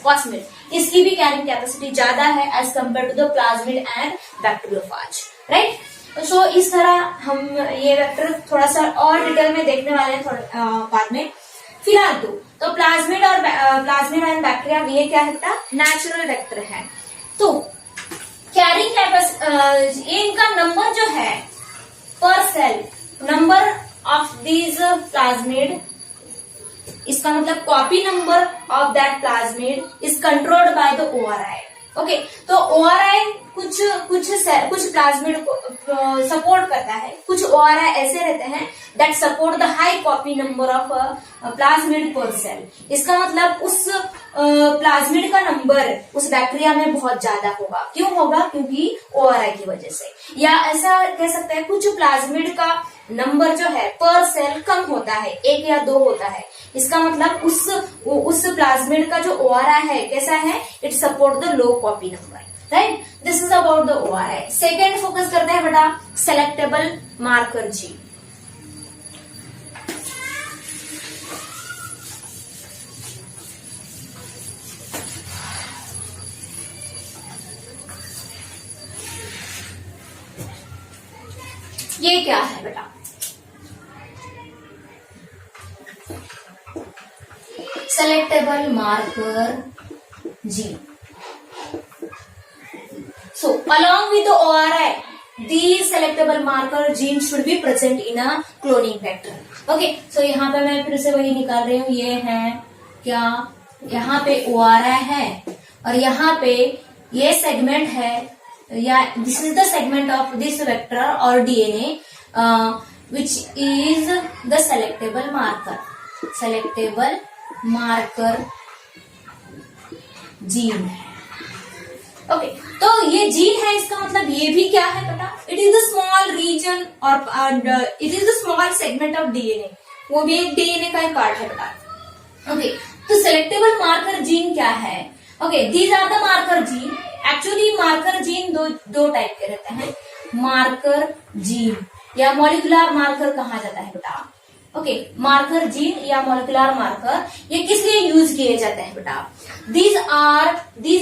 S1: प्लाज्मिड। इसकी भी कैरिंग कैपेसिटी ज्यादा है as compare to the plasmid and bacteriophage, right. So इस तरह हम ये वेक्टर थोड़ा सा और डिटेल में देखने वाले हैं बाद में। फिलहाल तो प्लाज्मिड एंड बैक्टीरिया, ये क्या है, नेचुरल वेक्टर है। तो कैरिंग कैपेसिटी, इनका नंबर जो है per cell, number of these plasmid, इसका मतलब copy number of that plasmid is controlled by the ORI. Okay, तो ओआरआई कुछ प्लाज्मिड को सपोर्ट करता है, कुछ ओआरआई ऐसे रहते हैं that support the high copy number of plasmid per cell. इसका मतलब उस प्लाज्मिड का नंबर उस बैक्टीरिया में बहुत ज्यादा होगा। क्यों होगा, क्योंकि ओआरआई की वजह से। या ऐसा कह सकते हैं, कुछ प्लाज्मिड का नंबर जो है पर सेल कम होता है, 1 या 2 होता है। इसका मतलब उस प्लाज्मिड का जो ओआरआई है कैसा है, it support the low copy number, right. This is about the ORI. Second focus करते हैं बेटा सेलेक्टेबल मार्कर जीन। ये क्या है बेटा, selectable marker gene. So along with the ORI, these selectable marker genes should be present in a cloning vector. Okay, so यहाँ पे मैं फिर से वही निकाल रही हूँ, ये है क्या, यहाँ पे ORI है और यहाँ पे ये सेगमेंट है, या this is the segment of this vector or DNA which is the selectable marker gene. Okay, तो ये जीन है, इसका मतलब ये भी क्या है बेटा, it is the small region और it is the small segment of DNA, वो भी एक डीएनए का ही पार्ट है बेटा। ओके, तो सेलेक्टेबल मार्कर जीन क्या है, okay, these are the marker gene. Actually marker gene दो टाइप के रहते हैं, मार्कर जीन या मॉलिक्यूलर मार्कर कहा जाता है बेटा। ओके, मार्कर जीन या मॉलिक्यूलर मार्कर, ये किस लिए यूज किए जाते हैं बेटा, these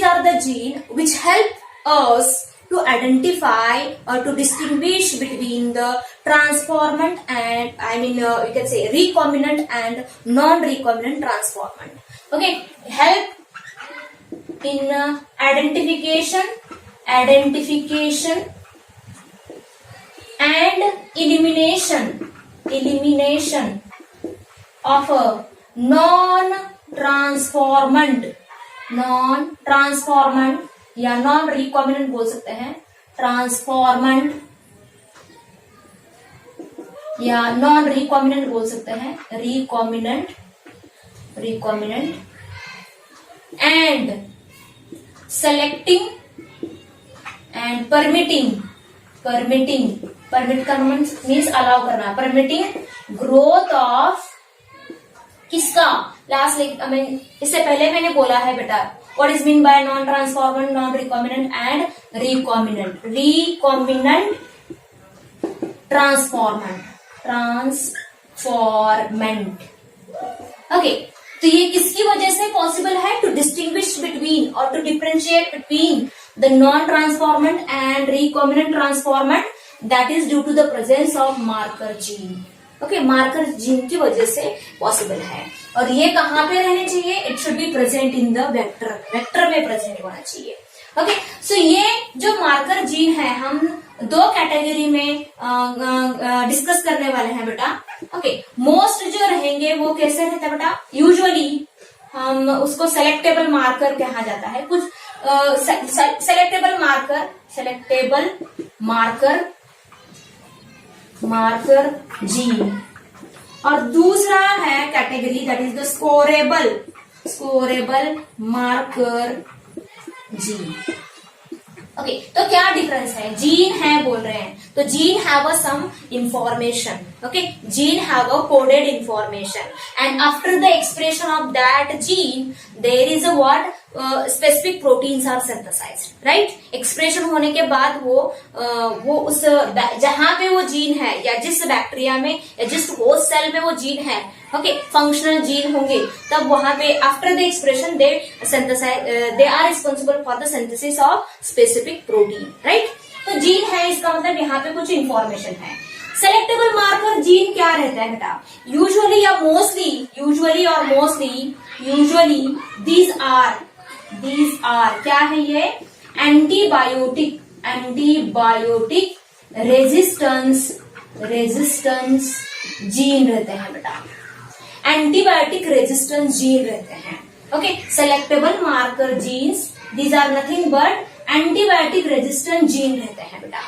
S1: are the gene which help us to identify or to distinguish between the transformant and you can say recombinant and non-recombinant transformant. Okay, help in identification and elimination of a non-transformant या non recombinant बोल सकते हैं, transformant या non recombinant बोल सकते हैं, recombinant and selecting and permit का means allow करना, परमिटिंग ग्रोथ ऑफ किसका, लास्ट इससे पहले मैंने बोला है बेटा, what is mean by non transformant, non recombinant and recombinant transformant. Okay, तो ये किसकी वजह से पॉसिबल है, टू डिस्टिंग्विश बिटवीन और to differentiate between the non transformant and recombinant transformant that is due to the presence of marker gene. Okay, marker gene की वजह से पॉसिबल है। और ये कहाँ पे रहने चाहिए? It should be present in the vector, vector में प्रेजेंट होना चाहिए। ओके, सो ये जो मार्कर जीन है हम दो कैटेगरी में डिस्कस करने वाले हैं बेटा। ओके, मोस्ट जो रहेंगे वो कैसे रहता है बेटा? यूजुअली हम उसको सेलेक्टेबल मार्कर कहा जाता है। कुछ सेलेक्टेबल मार्कर जीन, और दूसरा है category that is the scorable marker gene. Okay, तो क्या डिफरेंस है? जीन है बोल रहे हैं तो gene have a some information. Okay, gene have a coded information and after the expression of that gene there is a what specific proteins are synthesized, right. Expression होने के बाद वो उस जहां पे वो जीन है या जिस बैक्टीरिया में या जिस होस्ट सेल में वो जीन है, ओके, फंक्शनल जीन होंगे, तब वहां पे after the expression they are responsible for the synthesis of specific protein, right. तो जीन है इसका मतलब यहाँ पे कुछ इंफॉर्मेशन है। सेलेक्टेबल मार्कर जीन क्या रहता है बेटा? यूजुअली और मोस्टली दीज आर क्या है ये? एंटीबायोटिक रेजिस्टेंस जीन रहते हैं बेटा। एंटीबायोटिक रेजिस्टेंस जीन रहते हैं। Okay, selectable marker genes these are nothing but antibiotic resistant gene रहते हैं बेटा।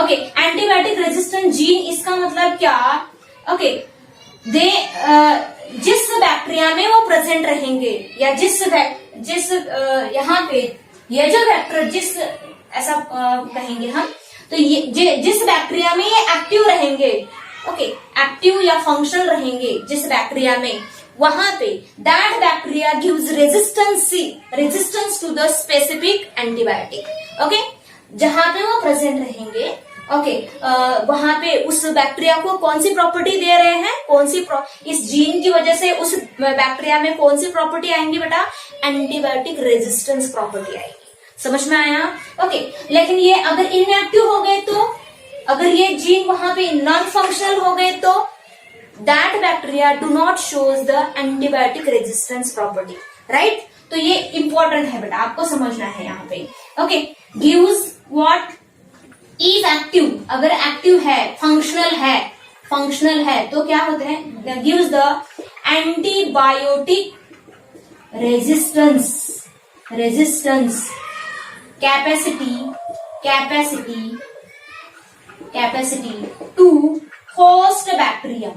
S1: ओके, एंटीबायोटिक रेजिस्टेंट जीन इसका मतलब क्या? ओके, जिस बैक्टीरिया में वो प्रेजेंट रहेंगे या जिस यहाँ पे ये जो वेक्टर जिस ऐसा कहेंगे हम, तो ये जिस बैक्टीरिया में ये एक्टिव रहेंगे, ओके, एक्टिव या फंक्शनल रहेंगे जिस बैक्टीरिया में, वहां पे that bacteria gives resistance to the specific antibiotic. Okay, जहां पे वो प्रेजेंट रहेंगे, ओके, वहां पे उस बैक्टीरिया को कौन सी प्रॉपर्टी दे रहे हैं? इस जीन की वजह से उस बैक्टीरिया में कौन सी प्रॉपर्टी आएंगी बेटा? एंटीबायोटिक रेजिस्टेंस प्रॉपर्टी आएगी। समझ में आया? ओके, लेकिन ये अगर इनएक्टिव हो गए तो, अगर ये जीन वहां पे नॉन फंक्शनल हो गए तो that bacteria do not shows the antibiotic resistance property, right. तो ये इंपॉर्टेंट है बेटा, आपको समझना है यहाँ पे। Okay, gives what is active, अगर एक्टिव है, फंक्शनल है तो क्या होते हैं? Gives the antibiotic resistance capacity to host bacterium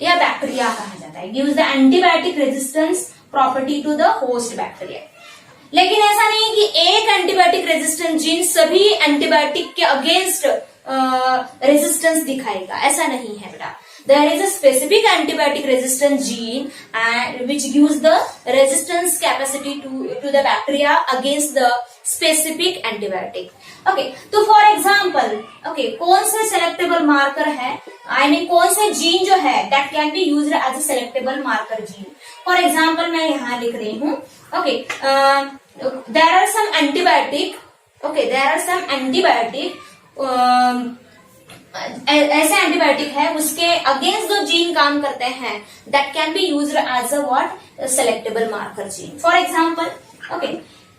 S1: या बैक्टीरिया कहा जाता है। Gives the antibiotic resistance property to the host bacteria. लेकिन ऐसा नहीं है कि एक एंटीबायोटिक रेजिस्टेंट जीन सभी एंटीबायोटिक के अगेंस्ट रेजिस्टेंस दिखाएगा, ऐसा नहीं है बेटा। There is a specific antibiotic resistant gene which gives the resistance capacity to the bacteria against the specific antibiotic. Okay, तो for example, okay, कौन से selectable marker है? I mean कौन से gene जो है that can be used as a selectable marker gene? For example, मैं यहाँ लिख रही हूँ. Okay, there are some antibiotic. Okay, there are some antibiotic. ऐसे एंटीबायोटिक है उसके अगेंस्ट जो जीन काम करते हैं that can be used as a what selectable marker gene. For example, okay,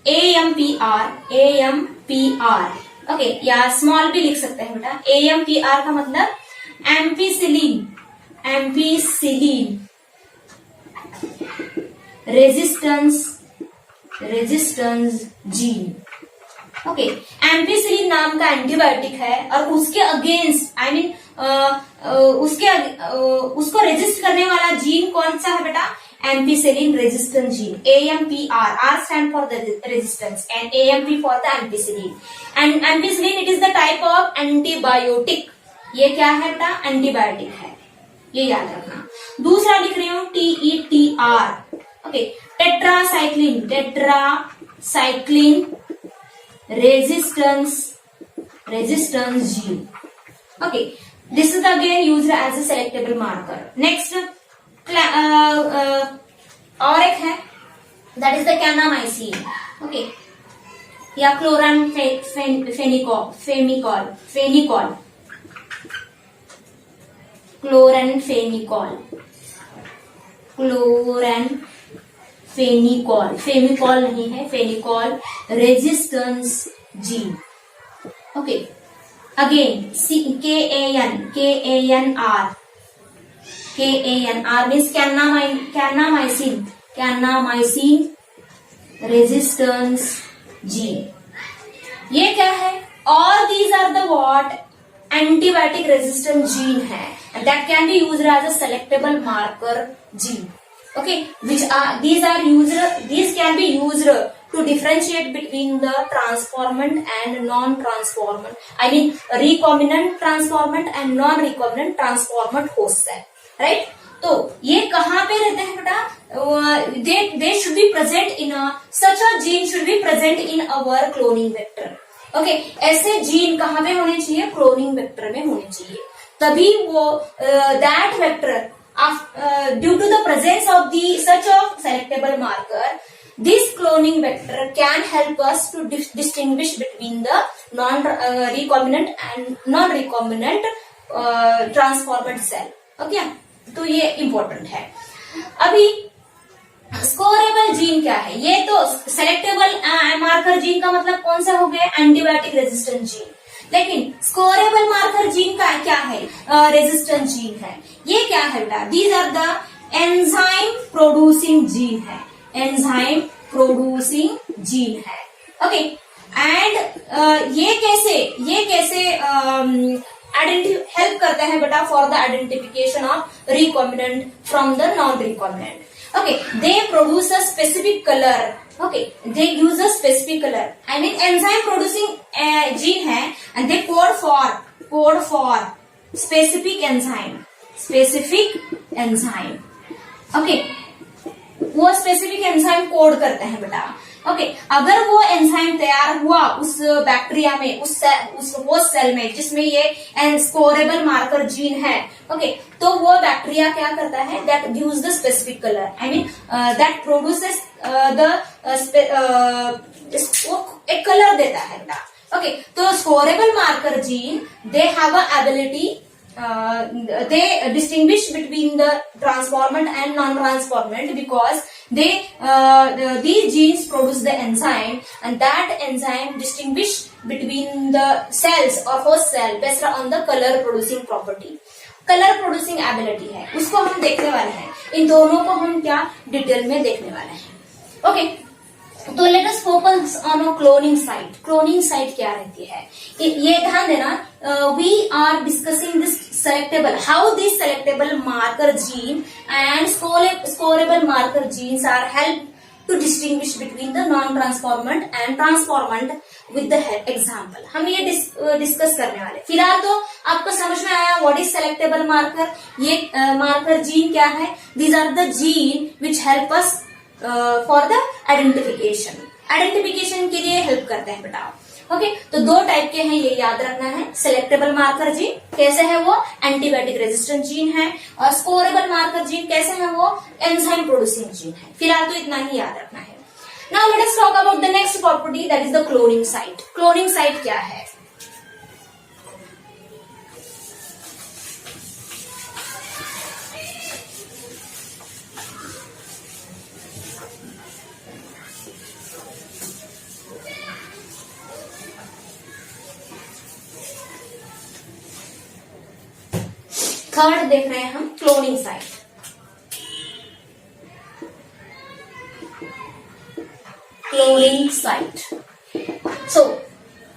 S1: AMPR, okay, या स्मॉल भी लिख सकते हैं बेटा। AMPR का मतलब ampicillin resistance gene. Okay, ampicillin नाम का एंटीबायोटिक है और उसके अगेंस्ट उसको रेजिस्ट करने वाला जीन कौन सा है बेटा? Ampicillin resistance gene, AMPR. R stand for the resistance and AMP for the ampicillin. And ampicillin it is the type of antibiotic. ये क्या है बेटा? एंटीबायोटिक है, ये याद रखना। दूसरा लिख रही हूँ TETR. Okay, tetracycline resistance gene. Okay, this is again used as a selectable marker. Next, और एक है that is the kanamycin. Okay, या फेनिकॉल, फेमिकॉल नहीं है, phenicol resistance gene. Okay, again KANR means kanamycin resistance gene. ये क्या है? All these are the what antibiotic resistant gene है that can be used as a selectable marker gene. Okay, these can be used to differentiate between the transformant and non-transformant, I mean recombinant transformant and non-recombinant transformant host cell, right? तो ये कहाँ पे रहते हैं बेटा? They should be present in such a gene should be present in our cloning vector. Okay, ऐसे gene कहाँ पे होने चाहिए? क्लोनिंग वेक्टर में होने चाहिए, तभी वो that vector due to the presence of such a selectable marker, this cloning vector can help us to distinguish between the recombinant and non-recombinant transformed cell. Okay, तो ये important है। अभी स्कोरेबल जीन क्या है? ये तो सेलेक्टेबल मार्कर जीन का मतलब कौन सा हो गया? Antibiotic resistant gene. लेकिन स्कोरेबल मार्कर जीन का क्या है? रेजिस्टेंट जीन है। ये क्या है बेटा? These are the enzyme producing gene है, एंजाइम प्रोड्यूसिंग जीन है। ओके, एंड ये कैसे हेल्प करते हैं बेटा for the identification of recombinant from the non recombinant. Okay, they produce a specific color. Okay, they use a specific color. I mean, enzyme producing gene है, and they code for specific enzyme. Okay, वो specific enzyme code करते हैं बेटा। Okay, अगर वो enzyme तैयार हुआ उस बैक्टीरिया में, उस होस्ट सेल में जिसमें ये स्कोरेबल मार्कर जीन है, ओके, तो वो बैक्टीरिया क्या करता है? That gives the specific colour, I mean that produces एक कलर देता है बेटा। ओके, तो scorable marker gene they have a ability, they distinguish between the transformant and non-transformant because these genes produce the enzyme, and that enzyme distinguish between the cells or host cell based on the color producing property, color producing ability है, उसको हम देखने वाले हैं। इन दोनों को हम क्या डिटेल में देखने वाले हैं। ओके, तो let us focus on a cloning site. Cloning site क्या रहती है? ये ध्यान देना, we are discussing this selectable, how this selectable marker gene and scorable marker genes are help to distinguish between the non transformant and transformant with the example. हम ये discuss करने वाले। फिलहाल तो आपको समझ में आया व्हाट इज सेलेक्टेबल मार्कर। ये मार्कर जीन क्या है? These are the gene which help us for the identification के लिए हेल्प करते हैं बेटा। ओके, तो दो टाइप के हैं, ये याद रखना है। सिलेक्टेबल मार्कर जीन कैसे है? वो एंटीबायोटिक रेजिस्टेंट जीन है, और स्कोरेबल मार्कर जीन कैसे है? वो एंजाइम प्रोड्यूसिंग जीन है। फिलहाल तो इतना ही याद रखना है। Now let us talk about the next property, that is the cloning site. Cloning site क्या है? थर्ड देख रहे हैं हम, क्लोनिंग साइट। क्लोनिंग साइट, सो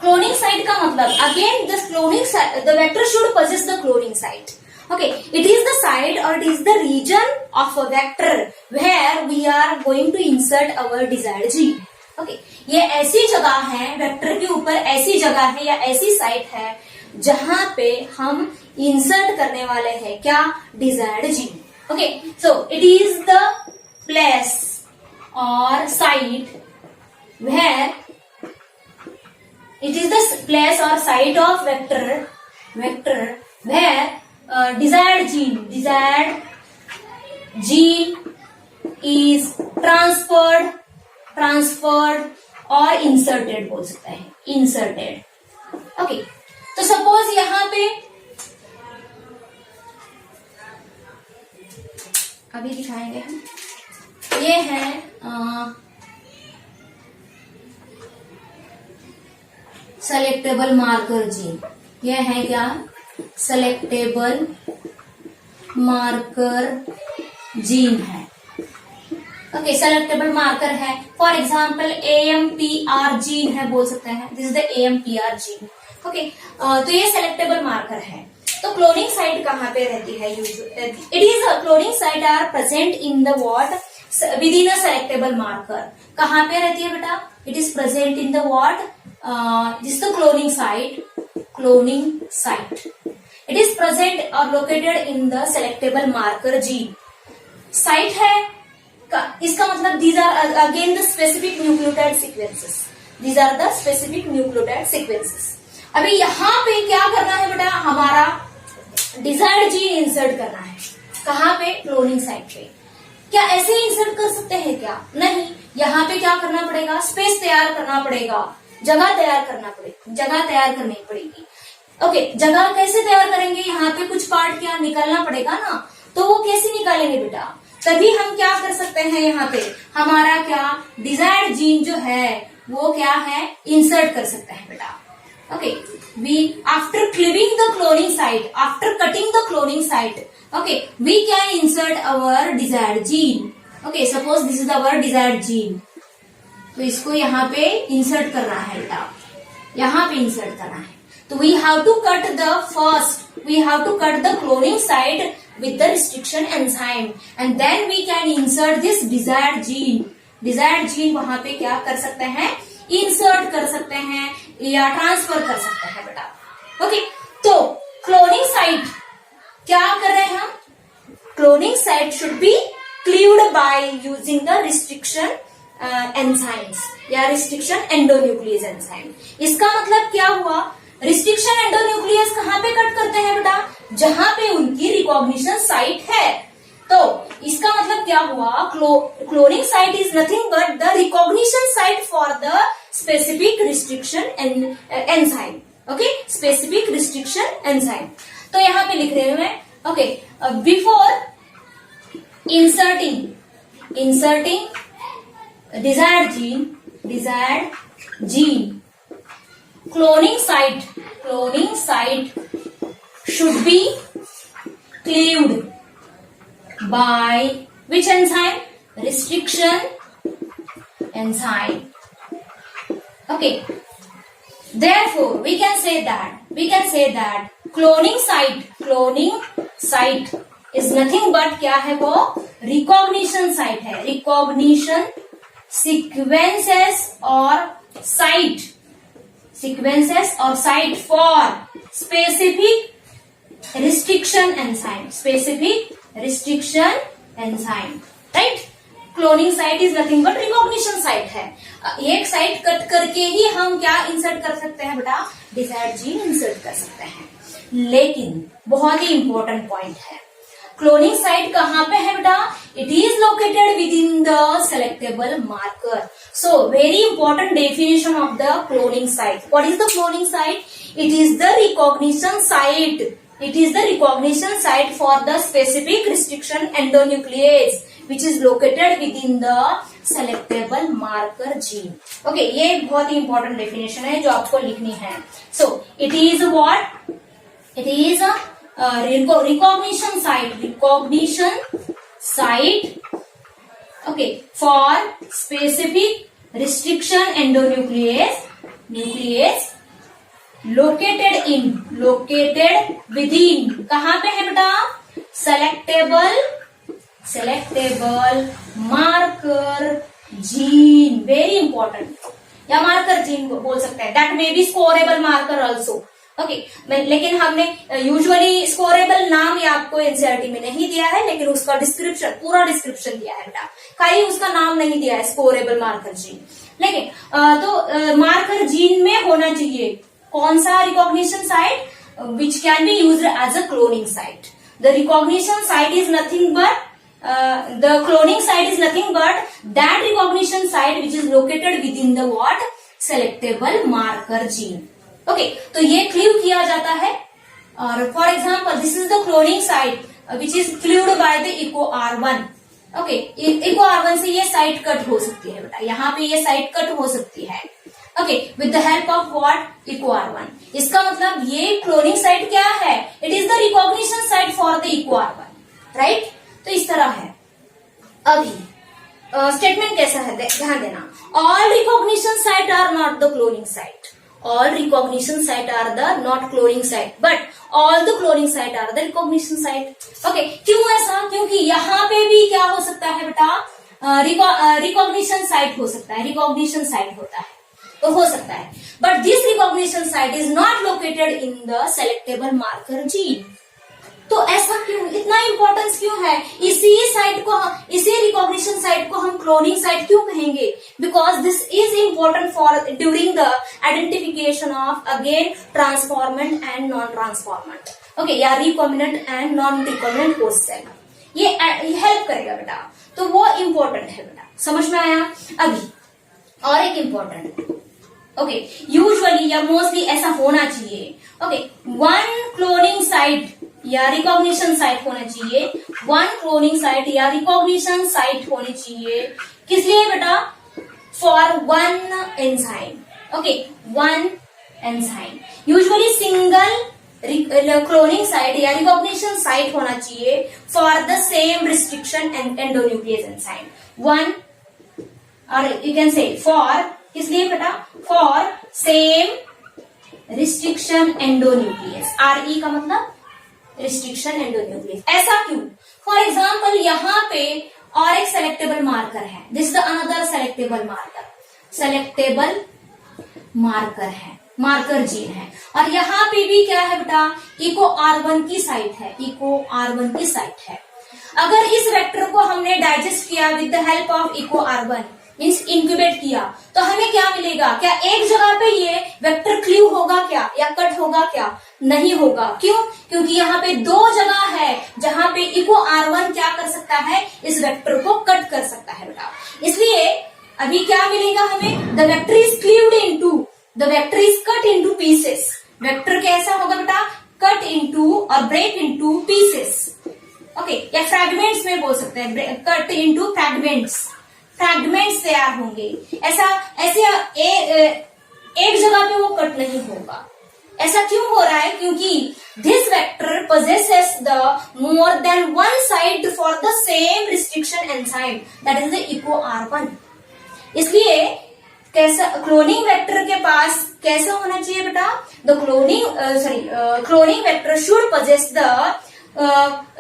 S1: क्लोनिंग साइट का मतलब, again this cloning site, the vector should possess the cloning site. Okay, it is the site or it is the region of a vector where we are going to insert our desired gene. Okay, ये ऐसी जगह है, vector के ऊपर ऐसी जगह है या ऐसी साइट है जहां पे हम इंसर्ट करने वाले हैं क्या? Desired gene. Okay, so it is the place और site where, it is the place और site of vector where desired gene is transferred और इंसर्टेड बोल सकते हैं, इंसर्टेड। ओके, तो सपोज यहां पे अभी दिखाएंगे हम, ये है सेलेक्टेबल मार्कर जीन। ये है क्या, सेलेक्टेबल मार्कर जीन है। ओके, सेलेक्टेबल मार्कर है, फॉर एग्जाम्पल AMPR जीन है बोल सकते हैं, this is the AMPR gene. Okay, तो ये सेलेक्टेबल मार्कर है। तो क्लोनिंग साइट कहाँ पे रहती है? It is cloning site are present in the what, within a selectable marker. कहाँ पे रहती है बेटा? It is present in the what, this the cloning site, cloning site. It is present और located in the selectable marker gene. Site है इसका मतलब these are again the specific nucleotide sequences, these are the specific nucleotide sequences. अभी यहाँ पे क्या करना है बेटा? हमारा डिजायर्ड जीन इंसर्ट करना है। कहाँ पे? क्लोनिंग साइट पे। क्या ऐसे ही इंसर्ट कर सकते हैं क्या? नहीं, यहाँ पे क्या करना पड़ेगा? स्पेस तैयार करना पड़ेगा, जगह तैयार करना पड़ेगी, जगह तैयार करनी पड़ेगी। ओके, जगह कैसे तैयार करेंगे? यहाँ पे कुछ पार्ट क्या निकालना पड़ेगा ना, तो वो कैसे निकालेंगे बेटा? तभी हम क्या कर सकते हैं, यहाँ पे हमारा क्या डिजायर्ड जीन जो है वो क्या है, इंसर्ट कर सकते हैं बेटा। Okay, we after cleaving the cloning site, after cutting the cloning site, okay, we can insert our desired gene. Okay, suppose this is our desired gene, तो इसको यहाँ पे इंसर्ट करना है बेटा, यहाँ पे इंसर्ट करना है। तो we have to cut the first, we have to cut the cloning site with the restriction enzyme, and then we can insert this desired gene. desired gene वहां पे क्या कर सकते हैं? इंसर्ट कर सकते हैं या ट्रांसफर कर सकते हैं बेटा। ओके, तो क्लोनिंग साइट क्या कर रहे हैं हम? Cloning site should be cleaved by using the restriction enzymes या रिस्ट्रिक्शन एंडोन्यूक्लियस एंजाइम। इसका मतलब क्या हुआ? रिस्ट्रिक्शन एंडोन्यूक्लियस कहाँ पे कट करते हैं बेटा? जहां पे उनकी रिकॉग्निशन साइट है। तो इसका मतलब क्या हुआ? Cloning site is nothing but the recognition site for the specific restriction enzyme. Okay, specific restriction enzyme. तो यहाँ पे लिख रहे हैं, okay, before inserting desired gene, cloning site should be cleaved by which enzyme? Restriction enzyme. Okay, therefore we can say that cloning site is nothing but क्या है वो? recognition site है, recognition sequences or site for specific restriction enzyme, right? Cloning site is nothing but recognition site है। एक site cut करके ही हम क्या insert कर सकते हैं बेटा? डिजायर्ड जीन इंसर्ट कर सकते हैं। लेकिन बहुत ही इंपॉर्टेंट पॉइंट है, क्लोनिंग साइट कहाँ पे है बेटा? It is located with in the selectable marker. So very important definition of the cloning site. What is the cloning site? It is the recognition site, it is the recognition site for the specific restriction endonuclease which is located within the selectable marker gene. Okay, ये बहुत ही important definition है जो आपको लिखनी है। So it is what? It is a recognition site, okay, for specific restriction endonuclease located within, कहाँ पे है बेटा? Selectable marker gene, very important, या मार्कर जीन बोल सकते हैं। That may be scorable marker also. Okay, लेकिन हमने यूजुअली स्कोरेबल नाम ये आपको एनसीईआरटी में नहीं दिया है, लेकिन उसका डिस्क्रिप्शन, पूरा डिस्क्रिप्शन दिया है बेटा, खाली उसका नाम नहीं दिया है, स्कोरेबल मार्कर जीन। लेकिन तो मार्कर जीन में होना चाहिए कौन सा? Recognition site which can be used as a cloning site. The recognition site is nothing but the cloning site is nothing but that recognition site which is located within the what selectable marker gene. Okay, तो ये cleave किया जाता है. और for example this is the cloning site which is cleaved by the eco R1. Okay, Eco R1 से ये site cut हो सकती है बेटा, यहाँ पे ये साइट कट हो सकती है. Okay, with the help of what eco R1. इसका मतलब ये क्लोनिंग साइट क्या है, it is the recognition site for the eco R1, right. तो इस तरह है. अभी स्टेटमेंट कैसा है ध्यान देना. All recognition site are not the cloning site. All recognition site are the not cloning site, but all the cloning site are the recognition site. Okay, क्यों ऐसा? क्योंकि यहाँ पे भी क्या हो सकता है बेटा, रिकॉग्निशन साइट हो सकता है, रिकॉग्निशन साइट होता है, तो हो सकता है. But this recognition site is not located in the selectable marker gene. तो ऐसा क्यों, इतना इंपॉर्टेंस क्यों है? इसी साइट को, इसी रिकॉग्निशन साइट को हम क्लोनिंग साइट क्यों कहेंगे? Because this is important for during the identification of again transformant and non transformant. Okay, या recombinant and non recombinant host cell. ये हेल्प करेगा बेटा, तो वो इंपॉर्टेंट है बेटा. समझ में आया? अभी और एक इंपॉर्टेंट. ओके, यूजुअली या मोस्टली ऐसा होना चाहिए. ओके, वन क्लोनिंग साइट या रिकॉग्निशन साइट होना चाहिए. वन क्लोनिंग साइट या रिकॉग्निशन साइट होनी चाहिए. किस लिए बेटा? For one enzyme. Okay, one enzyme. Usually single cloning site या रिकॉग्निशन साइट होना चाहिए for the same restriction and endonuclease enzyme. One, और यू कैन से फॉर, किस लिए बेटा? For same restriction endonuclease. RE का मतलब रिस्ट्रिक्शन एंडोन्यूक्लियस. ऐसा क्यों? फॉर एग्जाम्पल यहाँ पे और एक सेलेक्टेबल मार्कर है. This the another selectable marker. Selectable marker है, मार्कर जीन है. और यहाँ पे भी क्या है बेटा? इको R1 की साइट है, इको R1 की साइट है. अगर इस वेक्टर को हमने डाइजेस्ट किया with the help of Eco R1, means incubate किया, तो हमें क्या मिलेगा? क्या एक जगह पे ये वेक्टर क्लीव होगा क्या, या कट होगा क्या? नहीं होगा. क्यों? क्योंकि यहाँ पे दो जगह है जहां पे इको R1 क्या कर सकता है, इस वेक्टर को कट कर सकता है बेटा. इसलिए अभी क्या मिलेगा हमें? The vector is cleaved into, the vector is cut into pieces. Vector कैसा होगा बेटा? कट इनटू और ब्रेक इनटू पीसेस. ओके, या फ्रैगमेंट्स में बोल सकते हैं, कट इनटू फ्रैगमेंट्स. फ्रैगमेंट्स तैयार होंगे. ऐसे एक जगह पे वो कट नहीं होगा. ऐसा क्यों हो रहा है? क्योंकि this vector possesses the more than one site for the same restriction enzyme, that is the eco R1. इसलिए कैसा क्लोनिंग वेक्टर के पास कैसा होना चाहिए बेटा? The cloning vector should possess the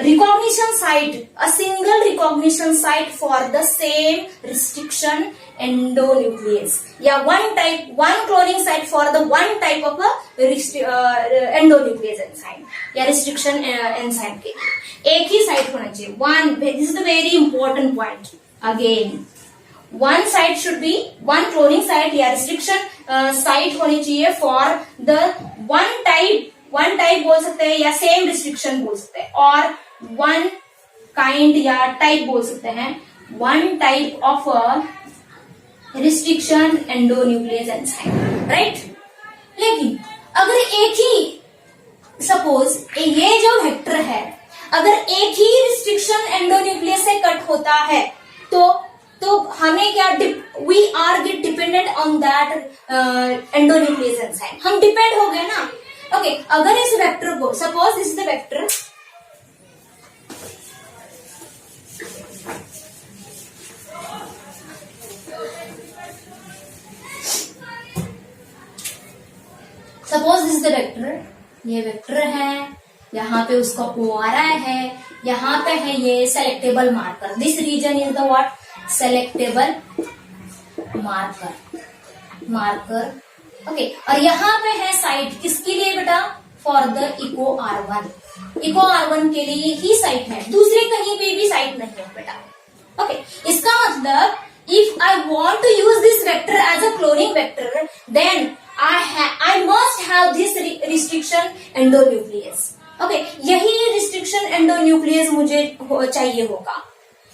S1: recognition site, a single recognition site for the same restriction endonuclease. Yeah, one cloning site for the one type of a endonuclease enzyme या restriction enzyme के एक ही site होना चाहिए. One, this is the very important point. Again, one site should be one cloning site या restriction site होनी चाहिए for the one type बोल सकते हैं या सेम रिस्ट्रिक्शन बोल सकते हैं, और वन काइंड या टाइप बोल सकते हैं. One type of restriction endonuclease enzyme, right. लेकिन अगर एक ही, सपोज ये जो वेक्टर है, अगर एक ही रिस्ट्रिक्शन एंडोन्यूक्लियस से कट होता है तो हमें क्या, we are get dependent on that endonuclease enzyme. हम डिपेंड हो गए ना. ओके, अगर इस वेक्टर को, suppose this is the vector, suppose this is the vector, ये वेक्टर है, यहाँ पे उसका ORI है, यहाँ पे है ये selectable marker. This region is the what? Selectable marker. Okay, और यहाँ पे है साइट किसके लिए बेटा? For the eco R1. Eco R1 के लिए ही साइट है, दूसरे कहीं पे भी साइट नहीं है बेटा. ओके, इसका मतलब if I want to use this vector as a cloning vector, then I must have this restriction endonuclease. Okay, यही रिस्ट्रिक्शन एंडोन्यूक्लियस मुझे चाहिए होगा.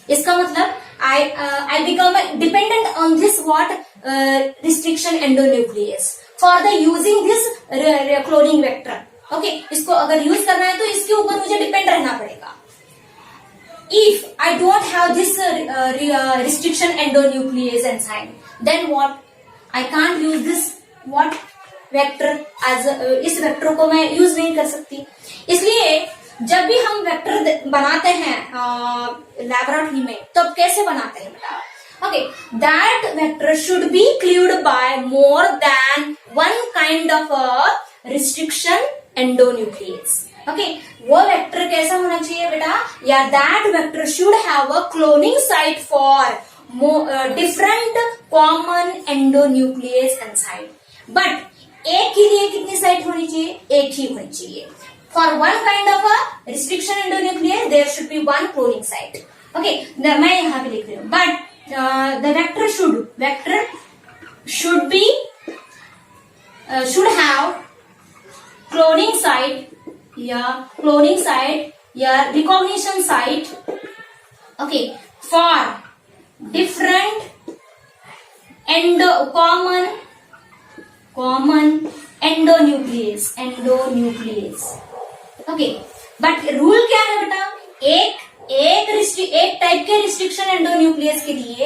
S1: इसका मतलब I become dependent on this what restriction endonuclease for the using this cloning vector. Okay, इसको अगर use करना है तो इसके ऊपर मुझे डिपेंड रहना पड़ेगा. If I don't have this restriction endonuclease enzyme, then what? I can't use this what vector as इस वेक्टर को मैं यूज नहीं कर सकती. इसलिए जब भी हम वेक्टर बनाते हैं लैबोरेटरी में, तब कैसे बनाते हैं बेटा? Okay, that vector should be cleaved by more than one kind of restriction endonuclease. Okay, वो वेक्टर कैसा होना चाहिए बेटा? या that vector should have a cloning site for different common endonuclease enzyme. But एक के लिए कितनी साइट होनी चाहिए? एक ही होनी चाहिए. For one kind of a restriction endonuclease, there should be one cloning site. Okay, मैं यहाँ पे लिख रही हूँ. But the vector should be should have cloning site या recognition site. Okay, for different common endonuclease. Okay, but rule क्या है बेटा? एक टाइप के रिस्ट्रिक्शन एंडोन्यूक्लियस के लिए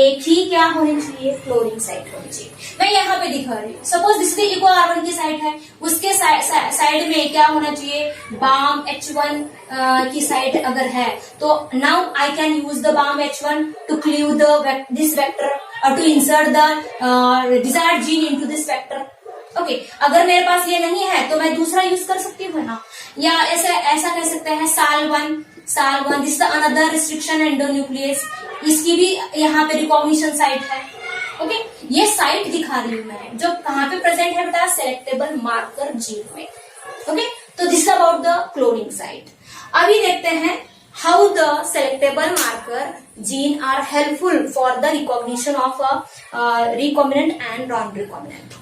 S1: एक ही क्या होनी चाहिए? क्लोनिंग साइट होनी चाहिए. मैं यहाँ पे दिखा रही हूँ. सपोज दिस इको R1 की साइट है, उसके साइड में क्या होना चाहिए? बाम H1 की साइट अगर है तो now I can use the Bam H1 to cleave this vector और to insert the desired gene into this vector. Okay, अगर मेरे पास ये नहीं है तो मैं दूसरा यूज कर सकती हूँ ना. या ऐसा कह सकते हैं साल one this another restriction endonuclease, इसकी भी यहाँ पे रिकॉग्निशन साइट है. ओके, ये साइट दिखा रही हूँ मैं, जो कहाँ पे प्रेजेंट है बेटा? सेलेक्टेबल मार्कर जीन में. ओके, तो this about the cloning site. अभी देखते हैं how the selectable marker gene are helpful for the recognition of recombinant and non recombinant.